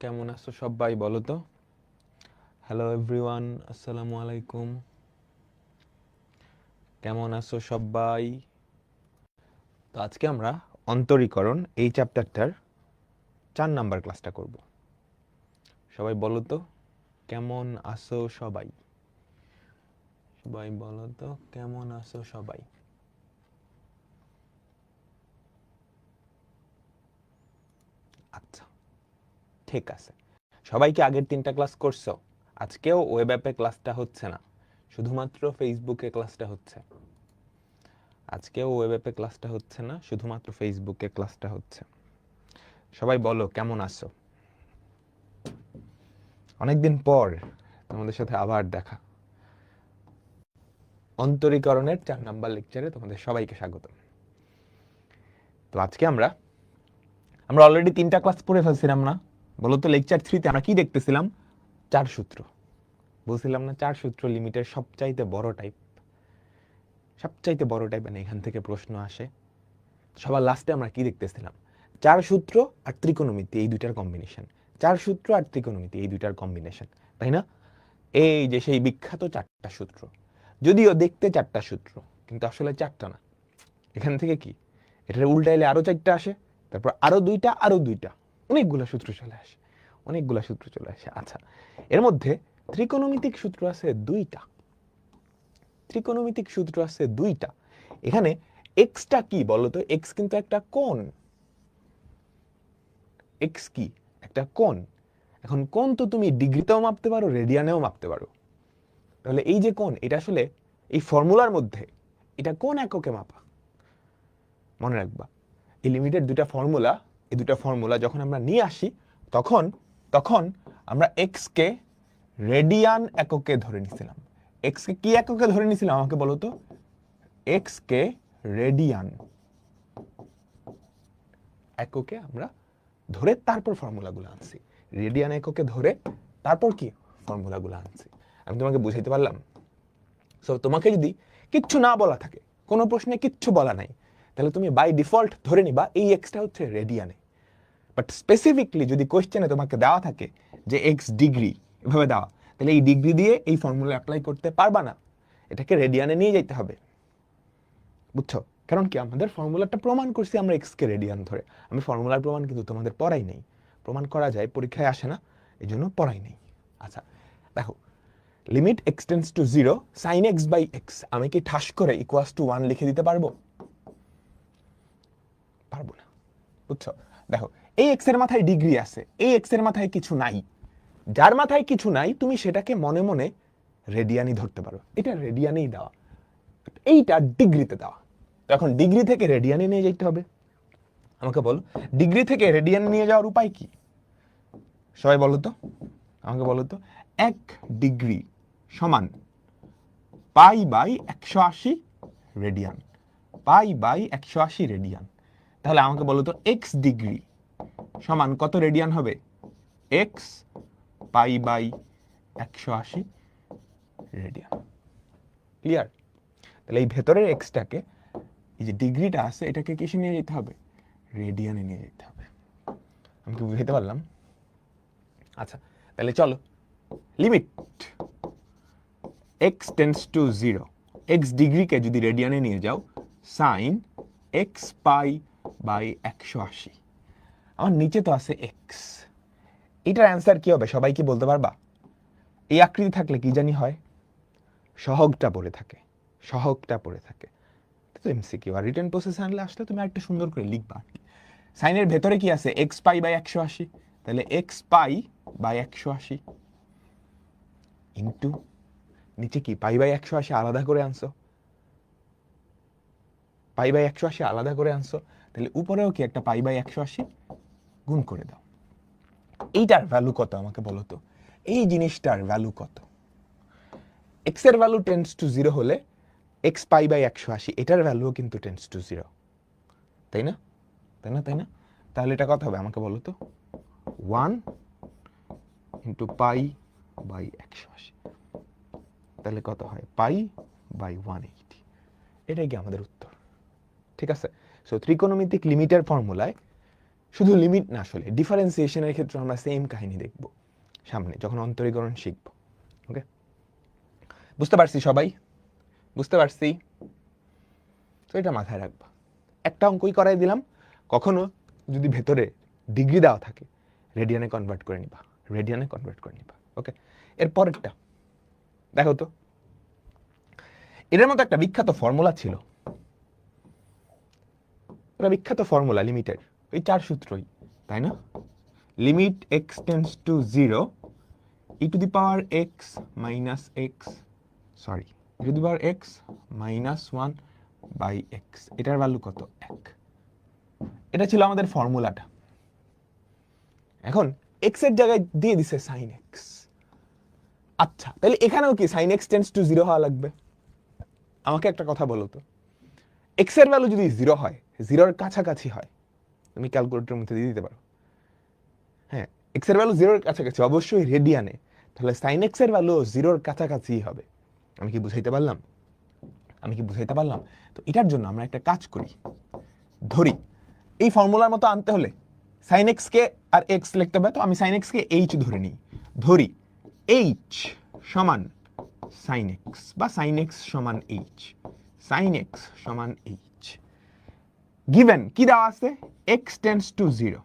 কেমন আছো সবাই বলো তো। হ্যালো এভরিওয়ান, আসসালামু আলাইকুম। কেমন আছো সবাই? তো আজকে আমরা অন্তরীকরণ এই চ্যাপ্টারটার 4 নাম্বার ক্লাসটা করব। সবাই বলো তো কেমন আছো সবাই। সবাই বলো তো কেমন আছো সবাই। আচ্ছা, ঠিক আছে। সবাইকে আগের 3টা ক্লাস করছো? আজকেও ওয়েব অ্যাপে ক্লাসটা হচ্ছে না, শুধুমাত্র ফেসবুকে ক্লাসটা হচ্ছে। আজকেও ওয়েব অ্যাপে ক্লাসটা হচ্ছে না, শুধুমাত্র ফেসবুকে ক্লাসটা হচ্ছে। সবাই বলো কেমন আছো। অনেকদিন পর তোমাদের সাথে আবার দেখা। অন্তরীকরণের 4 নাম্বার লেকচারে তোমাদের সবাইকে স্বাগত। তো আজকে আমরা অলরেডি 3টা ক্লাস পড়ে ফেলছিলাম না? বলো তো লেকচার 3তে আমরা কি দেখতেছিলাম? 4 সূত্র। বলছিলাম না 4 সূত্র লিমিটের সবচাইতে বড় টাইপ। সবচাইতে বড় টাইপ, মানে এখান থেকে প্রশ্ন আসে। সবার লাস্টে আমরা কি দেখতেছিলাম? 4 সূত্র আর ত্রিকোণমিতি, এই দুইটার কম্বিনেশন। 4 সূত্র আর ত্রিকোণমিতি, এই দুইটার কম্বিনেশন, তাই না? এই যে সেই বিখ্যাত 4টা সূত্র। যদিও দেখতে 4টা সূত্র, কিন্তু আসলে 4টা না। এখান থেকে কি এটার উল্টাইলে আরো 4টা আসে, তারপর আরো 2টা, আরো 2টা, অনেকগুলা সূত্র চলে আসে, অনেকগুলা সূত্র চলে আসে। আচ্ছা, এর মধ্যে ত্রিকোণমিতিক সূত্র আছে 2টা। ত্রিকোণমিতিক সূত্র আছে 2টা। এখানে এক্সটা কি বলতো? এক্স কিন্তু একটা কোণ। এক্স কি? একটা কোণ। এখন কোণ তো তুমি ডিগ্রিতেও মাপতে পারো, রেডিয়ানেও মাপতে পারো। তাহলে এই যে কোণ, এটা আসলে এই ফর্মুলার মধ্যে এটা কোন এককে মাপা? মনে রাখবা, এই লিমিটের 2টা ফর্মুলা, এই 2টা ফর্মুলা যখন আমরা নিয়ে আসি, তখন তখন আমরা এক্স কে রেডিয়ান এককে ধরে নিছিলাম। এক্স কে কি এককে ধরে নিছিলাম আমাকে বলো তো? এক্স কে রেডিয়ান এককে আমরা ধরে তারপর ফর্মুলাগুলো আনছি। রেডিয়ান এককে ধরে তারপর কি ফর্মুলাগুলো আনছি। আমি তোমাকে বুঝাইতে পারলাম? সো তোমাকে যদি কিচ্ছু না বলা থাকে, কোনো প্রশ্নে কিচ্ছু বলা নাই, তাহলে তুমি বাই ডিফল্ট ধরে নিবা এই এক্সটা হচ্ছে রেডিয়ানে। বাট স্পেসিফিকলি যদি কোশ্চেনে তোমাকে দেওয়া থাকে যে এক্স ডিগ্রি এভাবে দেওয়া, তাহলে এই ডিগ্রি দিয়ে এই ফর্মুলা অ্যাপ্লাই করতে পারবা না, এটাকে রেডিয়ানে নিয়ে যেতে হবে। বুঝছো? কারণ কি, আমাদের ফর্মুলাটা প্রমাণ করছি আমরা এক্স কে রেডিয়ান ধরে। আমি ফর্মুলার প্রমাণ কিন্তু তোমাদের পড়াই নেই। প্রমাণ করা যায়, পরীক্ষায় আসে না, এই জন্য পড়াই নেই। আচ্ছা দেখো, limit x tends to 0 sine x by x, আমি কি ঠাস করে ইকুয়ালস টু 1 লিখে দিতে পারবো? পারবো না। বুঝছো? দেখো, এই এক্স এর মাথায় ডিগ্রি আছে, এই এক্স এর মাথায় কিছু নাই। যার মাথায় কিছু নাই তুমি সেটাকে মনে মনে রেডিয়ানই ধরতে পারো, এটা রেডিয়ানেই দেওয়া, এইটা ডিগ্রিতে দেওয়া। এখন ডিগ্রি থেকে রেডিয়ানে নিয়ে যেতে হবে। আমাকে বলো, ডিগ্রি থেকে রেডিয়ানে নিয়ে যাওয়ার উপায় কি? সবাই বলো তো, আমাকে বলো তো। 1 ডিগ্রি সমান pi by 180 radian. Pi by 180 radian. তাহলে আমাকে বলো তো, এক্স ডিগ্রি সমান কত রেডিয়ান হবে? X pi by 180 radian. Clear? তাহলে এই ভেতরের এক্সটাকে, এই যে ডিগ্রিটা আছে, এটাকে কিসে নিয়ে যেতে হবে? রেডিয়ানে নিয়ে যেতে হবে। আমি কি বুঝাইতে পারলাম? আচ্ছা, তাহলে চলো, limit x tends to 0, x ডিগ্রিকে যদি রেডিয়ানে নিয়ে যাও, সাইন এক্স পাই বাই 180। আমার নিচে তো আছে এক্স, এটার অ্যান্সার কি হবে সবাই কি বলতে পারবা? এই আকৃতি থাকলে কি জানি হয়? সহগটা পড়ে থাকে, সহগটা পড়ে থাকে। তো এমসিকিউ আর রিটেন প্রসেস আনলে আসলে তুমি আরেকটু সুন্দর করে লিখবা। সাইনের ভেতরে কি আছে? X pi by 180। তাহলে এক্স পাই বাই 180 ইন্টু নিচে কি পাই বাই 180 আলাদা করে আনছো, পাই বাই 180 আলাদা করে আনছো, তাহলে উপরেও কি একটা পাই বাই 180 গুণ করে দাও। এইটার ভ্যালু কত আমাকে বলো তো? এই জিনিসটার ভ্যালু কত? এক্স এর ভ্যালু টেন্ডস টু 0 হলে এক্স পাই বাই 180, এটার ভ্যালুও কিন্তু টেন্ডস টু 0, তাই না? তাই না? তাই না? তাহলে এটা কত হবে আমাকে বলো তো? 1 ইন্টু পাই বাই 180, তাহলে কত হয়? Pi by 180। এটাই কি আমাদের উত্তর? ঠিক আছে? সো ত্রিকোণমিতিক লিমিটের ফর্মুলায় শুধু লিমিট না, আসলে ডিফারেন্সিয়েশনের ক্ষেত্রে আমরা সেম কাহিনী দেখব সামনে যখন অন্তরীকরণ শিখব। ওকে, বুঝতে পারছি সবাই? বুঝতে পারছি? তো এটা মাথায় রাখবা। একটা অঙ্কই করাই দিলাম, কখনো যদি ভেতরে ডিগ্রি দেওয়া থাকে রেডিয়ানে কনভার্ট করে নিবা, রেডিয়ানে কনভার্ট করে নিবা। ওকে, এর পরেরটা দেখো তো, এটার মতো একটা বিখ্যাত ফর্মুলা ছিল, একটা বিখ্যাত ফর্মুলা লিমিটের, ওই 4 সূত্রই, তাই না? Limit x tends to 0 e to the power x minus x, sorry e to the power x minus 1 by x, এটার ভ্যালু কত? 1। এটা ছিল আমাদের ফর্মুলাটা। এখন এক্স এর জায়গায় দিয়ে দিছে সাইন এক্স। আচ্ছা, তাহলে এখানেও কি সাইন এক্স টেন্ডস টু 0 হওয়া লাগবে? আমাকে একটা কথা বলো তো, এক্স এর ভ্যালু যদি 0 হয়, 0-র কাছাকাছি হয়, তুমি ক্যালকুলেটরের মধ্যে দিয়ে দিতে পারো। হ্যাঁ, এক্স এর ভ্যালু 0-র কাছাকাছি, অবশ্যই রেডিয়ানে, তাহলে সাইন এক্স এর ভ্যালু 0-র কাছাকাছি হবে। আমি কি বুঝাইতে পারলাম? আমি কি বুঝাইতে পারলাম? তো এটার জন্য আমরা একটা কাজ করি, ধরি এই ফর্মুলার মতো আনতে হলে সাইন এক্স কে আর এক্স লিখতে হবে, তো আমি সাইন এক্স কে এইচ ধরে নিই। ধরি এইচ সমান সাইন এক্স, বা সাইন এক্স সমান এইচ, সাইন এক্স সমান এইচ। গিভেন কি দেওয়া আছে? X tends to 0,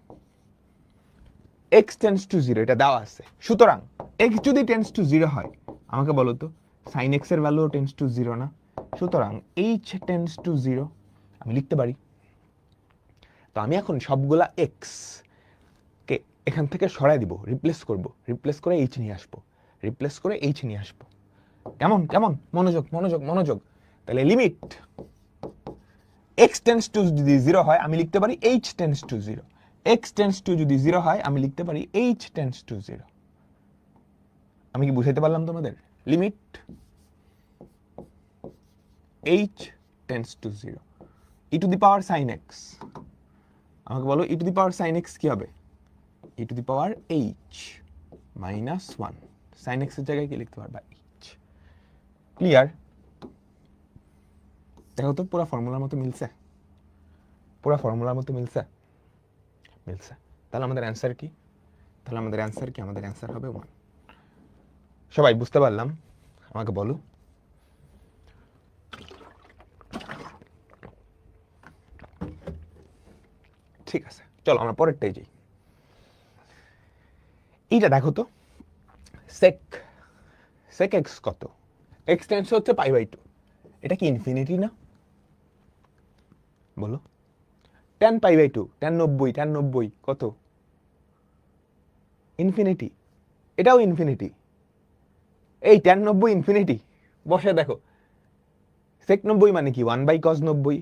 x tends to 0 এটা দেওয়া আছে। সুতরাং এক্স যদি টেন্ডস টু 0 হয়, আমাকে বলো তো সাইন এক্স এর ভ্যালু টেন্ডস টু 0 না? সুতরাং এইচ টেন্ডস টু 0 আমি লিখতে পারি। তো আমি এখন সবগুলা এক্স কে এখান থেকে সরাই দিব, রিপ্লেস করব, রিপ্লেস করে এইচ নিয়ে আসবো, রিপ্লেস করে এইচ নিয়ে আসবো। কেমন কেমন? মনোযোগ মনোযোগ মনোযোগ। তাহলে লিমিট এক্স টেন্ডস টু যদি 0 হয়, আমি লিখতে পারি H tends to 0। X tends two যদি 0 হয়, আমি লিখতে পারি এইচ টেন্ডস টু 0। আমি কি বুঝাইতে পারলাম তোমাদের? Limit h tends to 0 e to the power sine x, আমাকে বলো e to the power sine x কি হবে? E to the power h minus 1, sine x এর জায়গায় কি লিখতে পারবা? এইচ। ক্লিয়ার? দেখো তো পুরো ফর্মুলার মতো মিলছে, পুরো ফর্মুলার মতো মিলছে, মিলছে। তাহলে আমাদের অ্যান্সার কি? তাহলে আমাদের অ্যান্সার কি? আমাদের অ্যান্সার হবে 1। সবাই বুঝতে পারলাম? আমাকে বলো। ঠিক আছে, চলো আমরা পরেরটাই যাই। এইটা দেখো তো, সেক সেক এক্স কত? এক্স টেন্ডস হচ্ছে π/2, এটা কি ইনফিনিটি না? বলো, tan π/2, tan 90, tan 90 কত? ইনফিনিটি। এটাও ইনফিনিটি। এই tan 90 ইনফিনিটি, বসে দেখো sec 90 মানে কি 1/cos 90,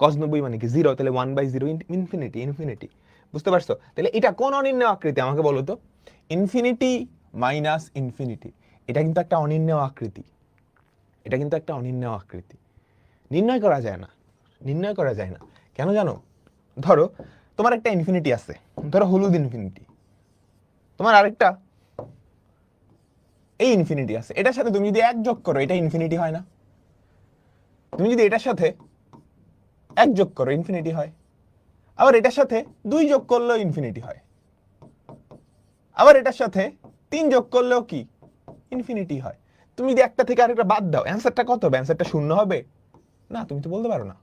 cos 90 মানে কি 0, তাহলে 1/0 ইনফিনিটি, ইনফিনিটি। বুঝতে পারছো? তাহলে এটা কোন অনির্ণয় আকৃতি আমাকে বলো তো? ইনফিনিটি মাইনাস ইনফিনিটি, এটা কিন্তু একটা অনির্ণয় আকৃতি, এটা কিন্তু একটা অনির্ণয় আকৃতি। নির্ণয় করা যায় না, নির্ণয় করা যায় না। কেন জানো? ধরো তোমার একটা ইনফিনিটি আছে, ধরো হলুদ ইনফিনিটি, তোমার আরেকটা এই ইনফিনিটি আছে, এটার সাথে তুমি যদি 1 যোগ করো, এটা ইনফিনিটি হয় না? তুমি যদি এটার সাথে 1 যোগ করো, ইনফিনিটি হয়। আবার এটার সাথে 2 যোগ করলেও ইনফিনিটি হয়। আবার এটার সাথে 3 যোগ করলেও কি ইনফিনিটি হয়। তুমি যদি একটা থেকে আরেকটা বাদ দাও, অ্যান্সারটা কত হবে? অ্যান্সারটা 0 হবে না? তুমি তো বলতে পারো না।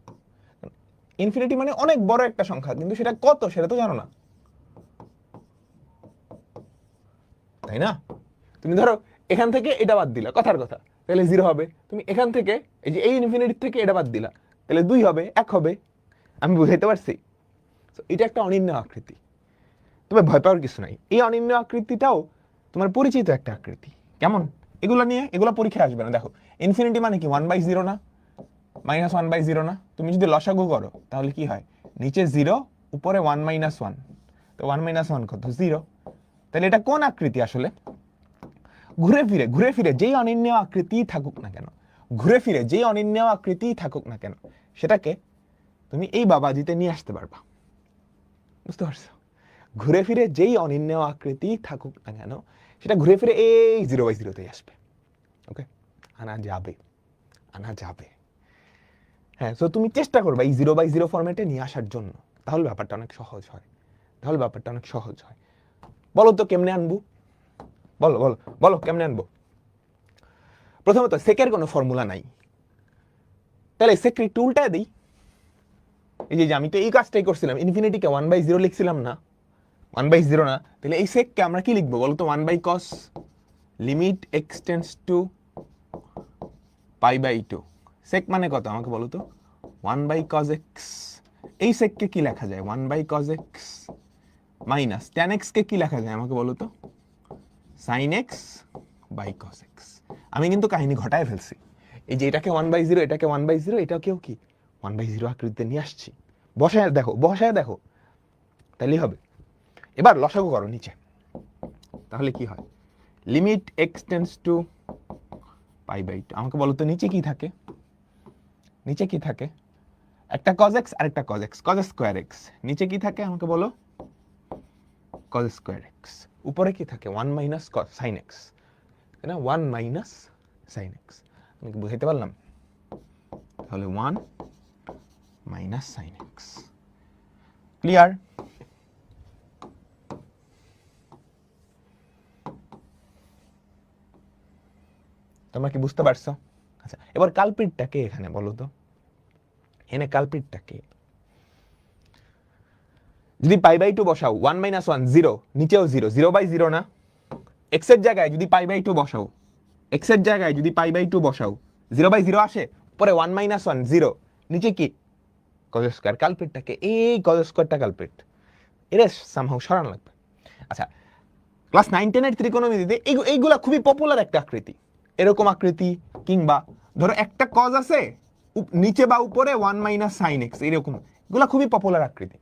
ইনফিনিটি মানে অনেক বড় একটা সংখ্যা, কিন্তু সেটা কত সেটা তো জানো না, তাই না? তুমি ধরো এখান থেকে এটা বাদ দিলা, কথার কথা, তাহলে 0 হবে। তুমি এখান থেকে এই যে এই ইনফিনিটি থেকে এটা বাদ দিলা, তাহলে 2 হবে, 1 হবে। আমি বুঝাইতে পারছি? এটা একটা অনির্ণয় আকৃতি, তবে ভয় পাওয়ার কিছু নাই। এই অনির্ণয় আকৃতিটাও তোমার পরিচিত একটা আকৃতি। কেমন? এগুলো নিয়ে এগুলো পরীক্ষায় আসবে না। দেখো ইনফিনিটি মানে কি 1/0 না, মাইনাস 1/0 না? তুমি যদি লসাগু করো তাহলে কি হয়? নিচে 0, উপরে 1 - 1, তো 1 - 1 কত? 0। তাহলে এটা কোন আকৃতি আসলে? ঘুরে ফিরে যেই অনির্ণয় আকৃতি থাকুক না কেন, ঘুরে ফিরে যেই অনির্ণয় আকৃতি থাকুক না কেন, সেটাকে তুমি এই বাবাজিতে নিয়ে আসতে পারবা। বুঝতে পারছো? ঘুরে ফিরে যেই অনির্ণয় আকৃতি থাকুক না কেন, সেটা ঘুরে ফিরে এই 0/0তেই আসবে। ওকে, আনা যাবে, আনা যাবে। হ্যাঁ, তো তুমি চেষ্টা করবে এই 0/0 ফরম্যাটে নিয়ে আসার জন্য, তাহলে ব্যাপারটা অনেক সহজ হয়, তাহলে ব্যাপারটা অনেক সহজ হয়। বলো তো কেমনে আনবো, বলো বলো বলো কেমনে আনবো। প্রথমত সেকের কোনো ফর্মুলা নাই, তাহলে সেককে একটু উল্টায় দিই। এই যে আমি তো এই কাজটাই করছিলাম, ইনফিনিটিকে 1/0 লিখছিলাম না, 1/0 না, তাহলে এই সেককে আমরা কি লিখবো বলো তো, 1/cos limit x tends to π/2। Sec মানে কত আমাকে বলো তো, 1/cos x। এই সেককে কি লেখা যায়, 1/cos x minus tan x কে কি লেখা যায় আমাকে বলো তো, sin x by cos x। আমি কিন্তু কাহিনী ঘটায় ফেলছি, এই যে এটাকে 1/0 এটাকে 1/0 এটাকেও কি 1/0 আকৃতিতে নিয়ে আসছি। বসায় দেখো, বসায় দেখো, তাহলেই হবে। এবার লসাগু করো নিচে, তাহলে কি হয়, লিমিট এক্স টেন্ডস টু π/2। আমাকে বলো তো নিচে কি থাকে, নিচে কি থাকে, একটা cos x আর একটা cos x, cos square x। নিচে কি থাকে আমাকে বলো, cos স্কয়ার x। উপরে কি থাকে 1 মাইনাস sin x, তাই না, 1 মাইনাস sin x। আমি কি বুঝাইতে পারলাম, তাহলে 1 মাইনাস sin x। ক্লিয়ার? তোমরা কি বুঝতে পারছো? আচ্ছা এবার কালপ্রিটটা কে এখানে বলো তো, এখানে কালপ্রিটটা কে? যদি π/2 বসাও 1 মাইনাস 1 0, নিচেও 0, 0/0 না, x এর জায়গায় যদি π/2 বসাও, x এর জায়গায় যদি π/2 বসাও 0/0 আসে, পরে 1 মাইনাস 1 0, নিচে কি cos স্কয়ার। কালপ্রিটটাকে এই cos স্কয়ারটা কালপ্রিট, এর সামহাউ সরান লাগবে। আচ্ছা ক্লাস 9 10 এর ত্রিকোণমিতিতে এইগুলা খুবই পপুলার একটা আকৃতি, এরকম আকৃতি, কিংবা ধরো একটা cos আছে নিচে বা উপরে 1 মাইনাস sin x, এরকম এগুলা খুবই পপুলার আকৃতি।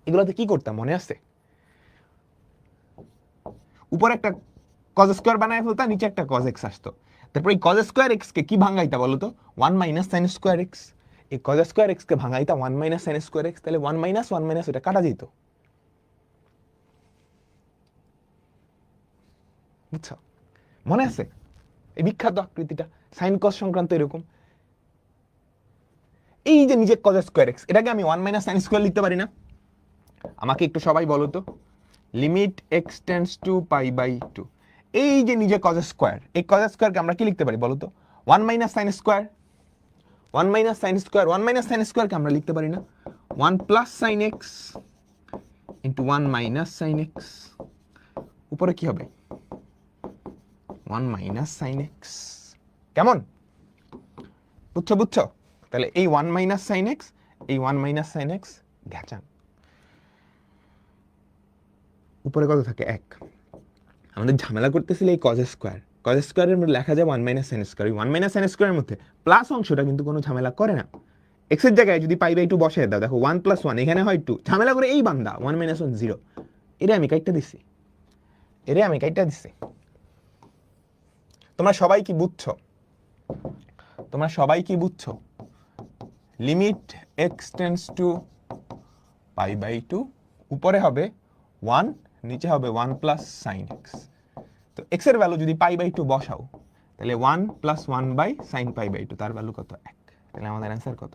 এগুলোতে কি করতাম মনে আছে, উপরে একটা cos স্কয়ার বানায় ফেলতাম, নিচে একটা cos x আসতো, তারপর এই cos স্কয়ার x কে কি ভাঙাইতা বলো তো, 1 মাইনাস sin স্কয়ার x। এই cos স্কয়ার x কে ভাঙাইতা 1 মাইনাস sin স্কয়ার x, তাহলে 1 মাইনাস 1 মাইনাস এটা কাটা যেত, বুঝছো? মনে আছে এই বিখ্যাত আকৃতিটা, sin cos সংক্রান্ত এরকম। এই যে নিচে cos স্কয়ার x, এটাকে আমি 1 মাইনাস sin স্কয়ার লিখতে পারি না? আমাকে একটু সবাই বলো তো, লিমিট x টেন্ডস টু π/2, এই যে নিজে cos স্কয়ার, এই cos স্কয়ারকে আমরা কি লিখতে পারি বলো তো, 1 minus sin square, 1 minus sin square, 1 minus sin স্কয়ারকে আমরা লিখতে পারি না 1 plus sin x into 1 minus sin x, উপরে কি হবে 1 মাইনাস sin x। কেমন বুঝছো, বুঝছো? তাহলে এই 1 মাইনাস sin x, এই 1 মাইনাস sin x ঘেচান, উপরে কত থাকে 1। আমাদের ঝামেলা করতেছিল এই cos স্কয়ার, cos স্কয়ারের মধ্যে লেখা যায় 1 minus sin square, 1 minus sin স্কয়ারের মধ্যে প্লাস অংশটা কিন্তু কোনো ঝামেলা করে না। x এর জায়গায় যদি π/2 বসায় দাও, দেখো 1 প্লাস 1 এখানে হয় 2, ঝামেলা করে এই বান্দা 1 মাইনাস 1 0, এটা আমি কাইটটা দিছি, এটা আমি কাইটটা দিছি। তোমরা সবাই কি বুঝছো, তোমরা সবাই কি বুঝছো? লিমিট x টেন্ডস টু π/2, উপরে হবে 1, নিচে হবে 1 প্লাস sin x। তো x এর ভ্যালু যদি π/2 বসাও, তাহলে 1 প্লাস 1 বাই sin π/2, তার ভ্যালু কত 1, তাহলে আমাদের অ্যান্সার কত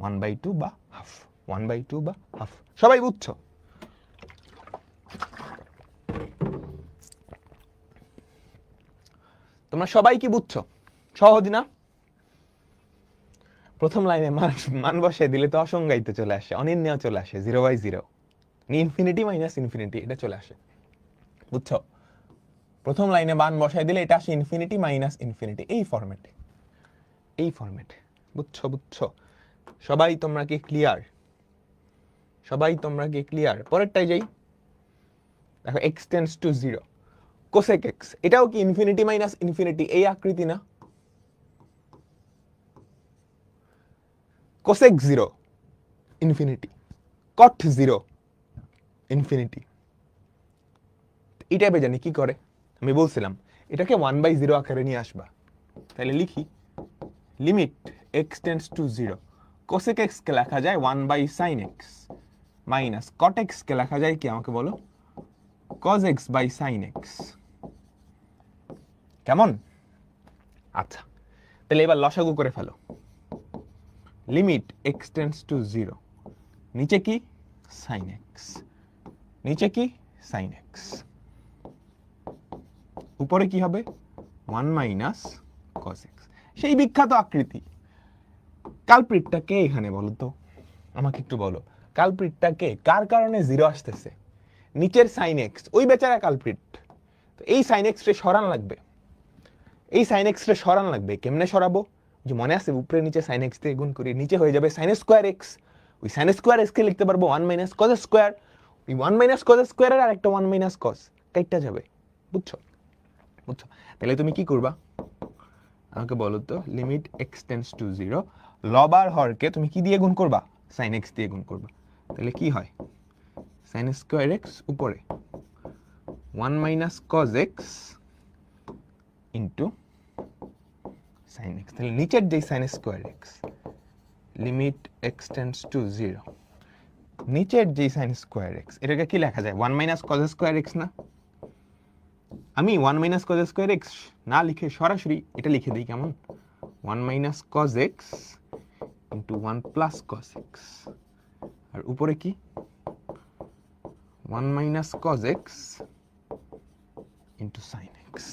1/2 বা হাফ, 1/2 বা হাফ। সবাই বুঝছো? তোমরা সবাই কি বুঝছো? সহজ না? প্রথম লাইনে মান বসিয়ে দিলে তো অসংজ্ঞায়িত চলে আসে, অনির্ণেয় চলে আসে, 0/0, ইনফিনিটি মাইনাস ইনফিনিটি এটা চলে আসে, বুঝছো? প্রথম লাইনে মান বসাই দিলে এটা আসে ইনফিনিটি মাইনাস ইনফিনিটি, এই ফরম্যাটে, এই ফরম্যাটে, বুঝছো? বুঝছো? সবাই তোমরা কি ক্লিয়ার? সবাই তোমরা কি ক্লিয়ার? পরেরটাই যাই, দেখো x tends to 0, cosec x, এটাও কি ইনফিনিটি মাইনাস ইনফিনিটি এই আকৃতি না? কোসেক 0 ইনফিনিটি, কট 0 ইনফিনিটি, এটা জানি কি করে, আমি বলছিলাম এটাকে 1/0 আকারে নিয়ে আসবা, তাহলে লিখি limit x tends to 0, cosec x কে লেখা যায় 1/sin x minus cot x কে লেখা যায় কি আমাকে বলো, cos x by sin x। কেমন? আচ্ছা তাহলে এবার লসাগু করে ফেলো, লিমিট x টেন্ডস টু 0, নিচে কি sin x নিচে কি সাইন এক্স, উপরে কি হবে 1 মাইনাস কস এক্স। সেই বিখ্যাত আকৃতি। কালপ্রিটটা কে এখানে বলো তো, আমাকে একটু বলো কালপ্রিটটা কে, কার কারণে জিরো আসতেছে? নিচের সাইন এক্স, ওই বেচারা কালপ্রিট। তো এই সাইন এক্স রে সরান লাগবে, এই সাইন এক্স রে সরান লাগবে। কেমনে সরাবো? যে মনে আছে উপরে নিচে সাইন এক্স দিয়ে গুণ করি, নিচে হয়ে যাবে সাইন স্কোয়ার এক্স। ওই সাইন স্কোয়ার এক্স কে লিখতে পারবো 1 মাইনাস কস স্কোয়ার। ওই 1 মাইনাস কস স্কোয়ারের আর একটা 1 মাইনাস কস কাইটটা যাবে। বুঝছো? বুঝছো? তাহলে তুমি কি করবা আমাকে বলো তো, লিমিট এক্স টেন্ডস টু 0, লব আর হরকে তুমি কি দিয়ে গুণ করবা? সাইন এক্স দিয়ে গুণ করবা। তাহলে কি হয় সাইন স্কোয়ার এক্স উপরে 1 minus cos x into sine x. তাহলে নিচের যে sine square x, limit x tends to 0, নিচের যে সাইন স্কোয়ার এক্স, এটাকে কি লেখা যায় 1 মাইনাস কস স্কোয়ার এক্স না? আমি 1 মাইনাস কস স্কোয়ার এক্স না লিখে সরাসরি এটা লিখে দিই কেমন, 1 minus cos x into 1 plus cos x, আর উপরে কি 1 minus cos x into sine x.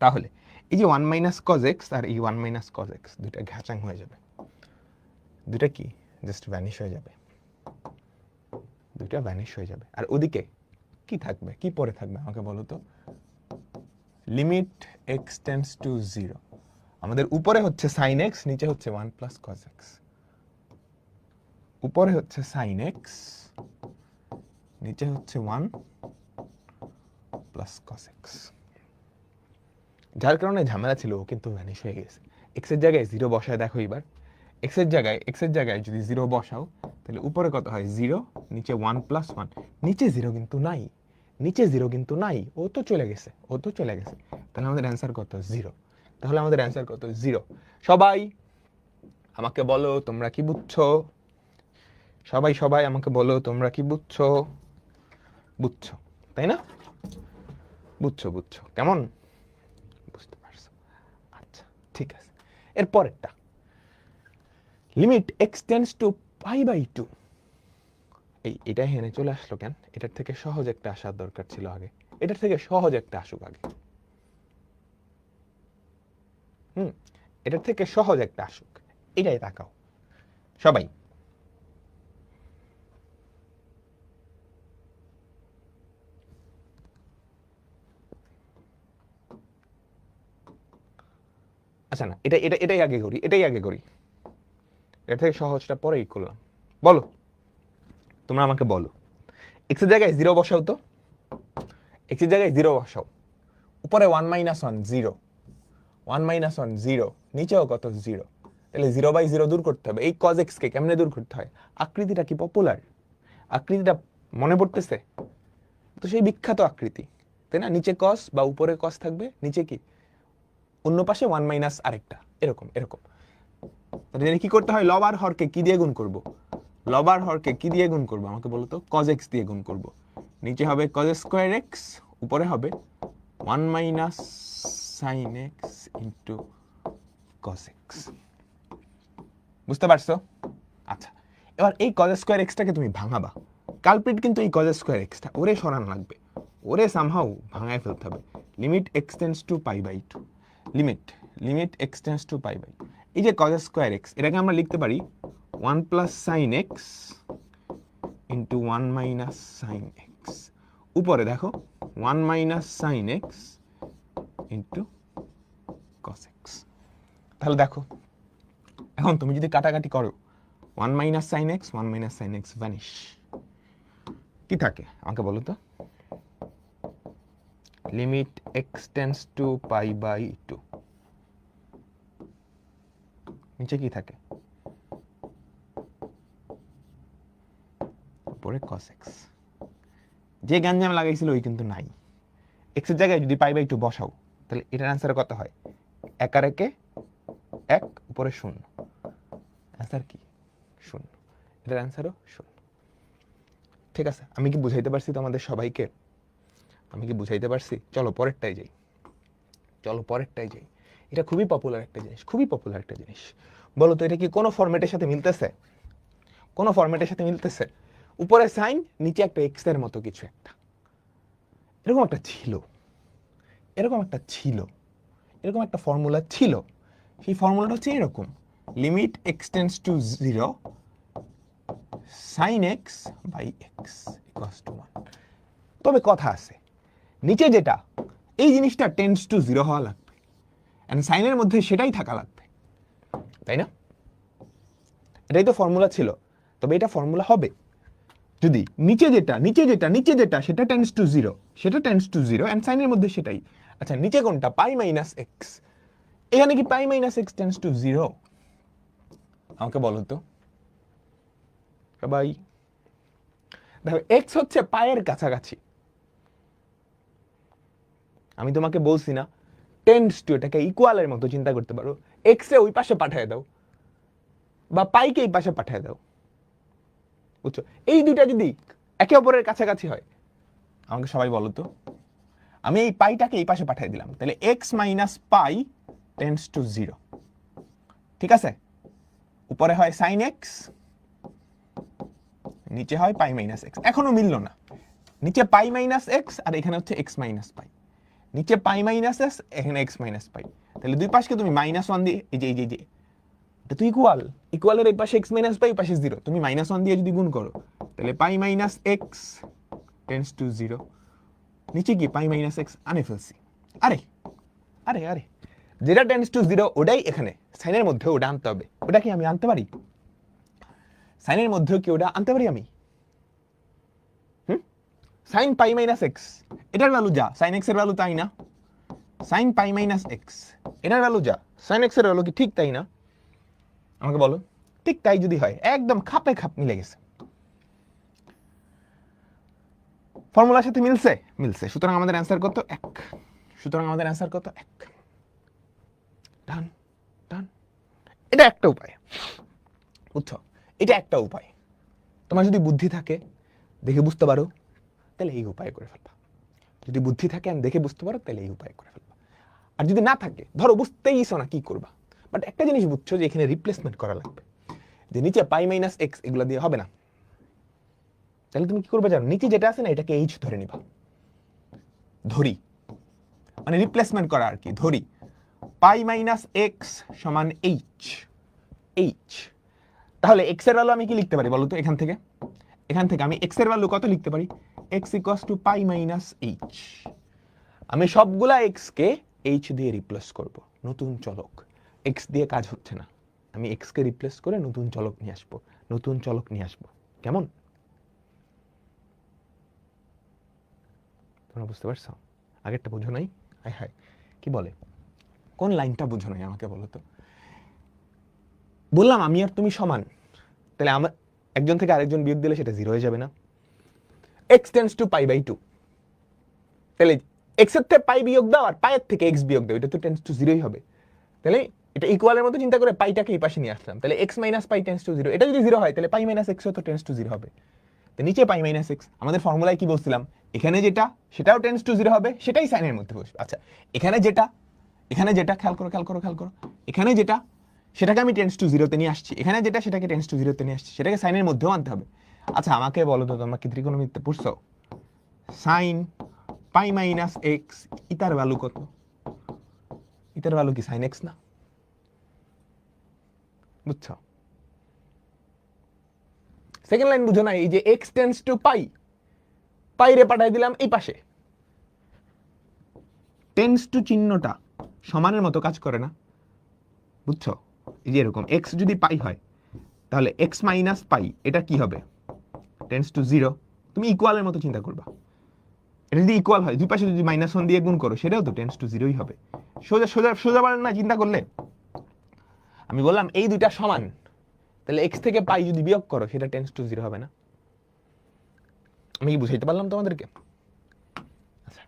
তাহলে এই যে 1 মাইনাস কস এক্স আর এই 1 মাইনাস কস এক্স দুইটা ঘ্যাচাং হয়ে যাবে, দুইটা কি জাস্ট ভ্যানিশ হয়ে যাবে, দুইটা ভ্যানিশ হয়ে যাবে। আর ওদিকে কি থাকবে, কি পরে থাকবে আমাকে বলো তো, লিমিট এক্স টেন্ডস টু 0, আমাদের উপরে হচ্ছে সাইন এক্স, নিচে হচ্ছে 1 প্লাস কস এক্স। উপরে হচ্ছে সাইন এক্স, নিচে হচ্ছে 1 প্লাস কস এক্স। যার কারণে ঝামেলা ছিল ও কিন্তু ভ্যানিশ হয়ে গেছে। এক্স এর জায়গায় 0 বসায় দেখো এবার, এক্স এর জায়গায় যদি 0 বসাও তাহলে উপরে কত হয় 0, নিচে 1 প্লাস 1, নিচে 0 কিন্তু নাই, নিচে 0 কিন্তু নাই, ও তো চলে গেছে, ও তো চলে গেছে। তাহলে আমাদের অ্যান্সার কত 0। তাহলে আমাদের অ্যান্সার কত 0। সবাই আমাকে বলো তোমরা কি বুঝছো? সবাই আমাকে বলো তোমরা কি বুঝছো? বুঝছো তাই না? বুঝছো কেমন বুঝতে পারছো? আচ্ছা ঠিক আছে। এর পরেরটা limit x tends to pi by 2। এটা হেনে চলে আসলো কেন? এটার থেকে সহজ একটা আসার দরকার ছিল আগে, এটার থেকে সহজ একটা আসুক আগে। এটার থেকে সহজ একটা আসুক, এটাই তাকাও সবাই। আচ্ছা না, এটাই আগে করি, এর থেকে সহজটা পরেই করলাম। বলো তোমরা আমাকে বলো, এক্স এর জায়গায় 0 বসাও তো, এক্স এর জায়গায় 0 বসাও, উপরে 1 মাইনাস 1 0, 1 মাইনাস 1 0, নিচেও কত 0। তাহলে 0/0 দূর করতে হবে। এই কজ এক্স কে কেমনে দূর করতে হয়? আকৃতিটা কি পপুলার? আকৃতিটা মনে পড়তেছে তো? সেই বিখ্যাত আকৃতি তাই না? নিচে কস বা উপরে কস থাকবে, নিচে কি অন্য পাশে 1 মাইনাস আরেকটা, এরকম। তাহলে কি করতে হয়? লব আর হরকে কি দিয়ে গুণ করব? লব আর হরকে কি দিয়ে গুণ করব আমাকে বলো তো? কজ এক্স দিয়ে গুণ করব। নিচে হবে কজ স্কোয়ার এক্স, উপরে হবে 1 minus sine x into cos x. বুঝতে পারছো? আচ্ছা এবার এই কজ স্কোয়ার এক্সটাকে তুমি ভাঙাবা। কালপ্রিট কিন্তু এই কজ স্কোয়ার এক্সটা ওরে সরান লাগবে, ওরে সামহাউ ভাঙায় ফেলতে হবে। Limit x tends to pi by 2, limit x tends to pi by 2। এই যে কজ স্কোয়ার এক্স, এটাকে আমরা লিখতে পারি 1 plus sine x into 1 minus sine x. উপরে দেখো 1 minus sine x into cos x. তাহলে দেখো এখন তুমি যদি কাটাকাটি করো 1 minus sine x, 1 minus sine x vanish. কি থাকে আমাকে বলো তো? Limit x tends to pi by 2, নিচে কি থাকে? উপরে cos x। যে গাঞ্জাম লাগাইছিল ওই কিন্তু নাই। x এর জায়গায় যদি পাই বাই 2 বসাও তাহলে এটার অ্যান্সার কত হয়? 1 আর 1 1, উপরে 0। অ্যান্সার কি? 0। এটার অ্যান্সারও 0। ঠিক আছে, আমি কি বুঝাইতে পারছি তোমাদের সবাইকে? আমি কি বুঝাইতে পারছি? চলো পরেরটাই যাই, এটা খুবই পপুলার একটা জিনিস, বলো তো এটা কি কোনো ফরম্যাটের সাথে মিলতেছে? উপরে সাইন, নিচে একটা এক্স এর মতো কিছু একটা। এরকম একটা ছিল, এরকম একটা ফর্মুলা ছিল। সেই ফর্মুলাটা হচ্ছে এরকম, limit x tends to 0 sin x by x equals to 1। তবে কথা আছে, নিচে যেটা এই জিনিসটা টেন্ডস টু 0 হওয়া লাগবে, এন্ড সাইনের মধ্যে সেটাই থাকা লাগবে, তাই না? এটাই তো ফর্মুলা ছিল। তবে এটা ফর্মুলা হবে যদি নিচে যেটা সেটা টেন্ডস টু 0, সেটা টেন্ডস টু 0 এন্ড সাইনের মধ্যে সেটাই। আচ্ছা, নিচে কোনটা? পাই মাইনাস এক্স। এখানে কি পাই মাইনাস এক্স টেন্ডস টু 0? আমাকে বলো তো সবাই। দেখো এক্স হচ্ছে পায়ের কাছাকাছি। আমি তোমাকে বলছি না টেন্ডস টু, এটাকে ইকুয়ালের মতো চিন্তা করতে পারো। এক্স এ ওই পাশে পাঠিয়ে দাও বা পাইকে এই পাশে পাঠিয়ে দাও, বুঝছো? এই দুইটা যদি একে অপরের কাছাকাছি হয়, আমাকে সবাই বলো তো, আমি এই পাইটাকে এই পাশে পাঠিয়ে দিলাম, তাহলে x minus pi tends to 0, ঠিক আছে? উপরে হয় সাইন এক্স, নিচে হয় পাই মাইনাস এক্স। এখনো মিললো না, নিচে পাই মাইনাস এক্স আর এখানে হচ্ছে এক্স মাইনাস পাই, নিচে পাই মাইনাস এক্স, এখানে এক্স মাইনাস পাই। তাহলে দুই পাশকে তুমি -1 দিয়ে, এই যে এটা তো ইকুয়ালের এই পাশে এক্স মাইনাস পাই, এই পাশে 0, তুমি -1 দিয়ে যদি গুণ করো তাহলে পাই মাইনাস এক্স টেন্ডস টু 0। নিচে কি পাই মাইনাস এক্স আনে ফেলছি। আরে আরে আরে যেটা টেন্ডস টু 0 ওটাই এখানে সাইনের মধ্যে ওটা আনতে হবে। ওটা কি আমি আনতে পারি? সাইনের মধ্যেও কি ওটা আনতে পারি আমি? সাইন পাই মাইনাস এক্স, এটার ভ্যালু যা সাইন এক্স এর ভ্যালু তাই না? সাইন পাই মাইনাস এক্স এটার ভ্যালু যা সাইন এক্স এর ভ্যালু কি ঠিক তাই না? আমাকে বলো, ঠিক তাই যদি হয়, একদম খাপে খাপ মিলে গেছে, ফর্মুলার সাথে মিলছে। সুতরাং আমাদের অ্যান্সার কত? 1। সুতরাং আমাদের অ্যান্সার কত? 1। ডান ডান। এটা একটা উপায়, বুঝছো? এটা একটা উপায়। তোমার যদি বুদ্ধি থাকে, দেখে বুঝতে পারো, তাহলে এই উপায় করে ফেলবা। যদি বুদ্ধি থাকে আর দেখে বুঝতে পারো, তাহলে এই উপায় করে ফেলবা। আর যদি না থাকে, ধরো বুঝতেইছো না, কি করবা? বাট একটা জিনিস বুঝছো যে এখানে রিপ্লেসমেন্ট করা লাগবে, যে নিচে পাই মাইনাস এক্স এগুলো দিয়ে হবে না। তাহলে তুমি কি করবে জানো? নিচে যেটা আছে না, এটাকে এইচ ধরে নিবা। ধরি মানে রিপ্লেসমেন্ট করা আর কি। ধরি পাই মাইনাস এক্স সমান এইচ। তাহলে এক্স এর ভ্যালু আমি কি লিখতে পারি বলো তো? এখান থেকে আমি এক্স এর ভ্যালু কত লিখতে পারি? X equals to pi minus H. আমি সবগুলা এক্স কে এইচ দিয়ে রিপ্লেস করব। নতুন চলক, এক্স দিয়ে কাজ হচ্ছে না, আমি এক্স কে রিপ্লেস করে নতুন চলক নিয়ে আসবো। কেমন? তোমরা বুঝতে পারছো? আগেরটা বুঝো নাই? হায় কি বলে, কোন লাইনটা বুঝো নাই আমাকে বলো তো? বললাম আমি আর তুমি সমান, তাহলে আমার একজন থেকে আরেকজন বিয়োগ দিলে সেটা 0 হয়ে যাবে না? x tends to pi by 2, তাহলে x এর থেকে পাই বিয়োগ দাও আর পাই এর থেকে x বিয়োগ দাও, এটা তো টেন্ডস টু 0ই হবে। তাহলে এটা ইকুয়ালের মতো চিন্তা করে পাইটাকে এই পাশে নিয়ে আসলাম, তাহলে x minus pi tends to 0। এটা যদি 0 হয় তাহলে পাই মাইনাস x তো টেন্ডস টু 0 হবে। তো নিচে পাই মাইনাস x, আমাদের ফর্মুলায় কি বলছিলাম? এখানে যেটা সেটাও টেন্ডস টু 0 হবে, সেটাই সাইনের মধ্যে বসবে। আচ্ছা, এখানে যেটা খেয়াল করো, এখানে যেটা সেটাকে আমি টেন্ডস টু 0 তে নিয়ে আসছি, এখানে যেটা সেটাকে টেন্ডস টু 0 তে নিয়ে আসছি, সেটাকে সাইনের মধ্যেও আনতে হবে। আচ্ছা আমাকে বলো তো, তোমরা কি ত্রিকোণমিতিতে পড়ছো? সাইন পাই মাইনাস এক্স, ইটার ভ্যালু কত? ইটার ভ্যালু কি সাইন এক্স না? বুঝছো? সেকেন্ড লাইন বুঝো না? এই যে এক্স টেন্ডস টু পাই রে পাঠাই দিলাম এই পাশে, টেন্ডস টু চিহ্নটা সমানের মতো কাজ করে না, বুঝছো? এই যে এরকম এক্স যদি পাই হয় তাহলে এক্স মাইনাস পাই এটা কি হবে? Tends to 0। তুমি ইকুয়ালের মতো চিন্তা করবা, এটা যদি ইকুয়াল হয় দুই পাশে যদি -1 দিয়ে গুণ করো সেটাও তো টেন্ডস টু 0ই হবে। সোজা পারেন না চিন্তা করলে? আমি বললাম এই দুইটা সমান, তাহলে এক্স থেকে পাই যদি বিয়োগ করো সেটা টেন্ডস টু 0 হবে না? আমি কি বুঝাইতে পারলাম তোমাদেরকে? আচ্ছা,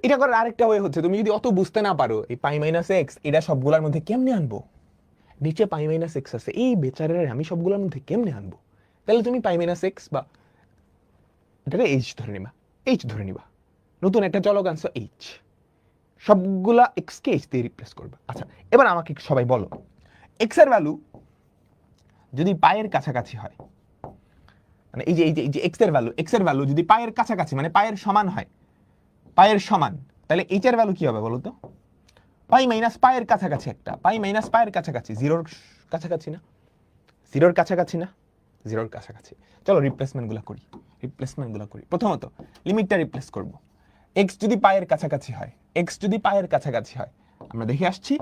এটা করার আরেকটা ওয়ে হচ্ছে, তুমি যদি অত বুঝতে না পারো এই পাই মাইনাস এক্স এটা সবগুলোর মধ্যে কেমনে আনবো, নিচে পাই মাইনাস এক্স আছে, এই বেচারের আমি সবগুলোর মধ্যে কেমনে আনবো, তাহলে তুমি পাই মাইনাস এক্স বা এটাকে এইচ ধরে নিবা, নতুন একটা চলক আনছো এইচ, সবগুলা এক্স কে এইচ দিয়ে রিপ্লেস করবা। আচ্ছা এবার আমাকে সবাই বলো, এক্স এর ভ্যালু যদি পায়ের কাছাকাছি হয় মানে এই যে এক্স এর ভ্যালু যদি পায়ের কাছাকাছি মানে পায়ের সমান হয়, পায়ের সমান, তাহলে এইচ এর ভ্যালু কি হবে বলো তো? পাই মাইনাস পায়ের কাছাকাছি একটা, পাই মাইনাস পায়ের কাছাকাছি, জিরোর কাছাকাছি না, জিরোর কাছাকাছি না, জিরোর কাছাকাছি। চলো রিপ্লেসমেন্টগুলো করি, রিপ্লেসমেন্টগুলো করি। প্রথমত লিমিটটা রিপ্লেস করব। এক্স যদি পায়ের কাছাকাছি হয়, এক্স যদি পায়ের কাছাকাছি হয়, আমরা দেখে আসছি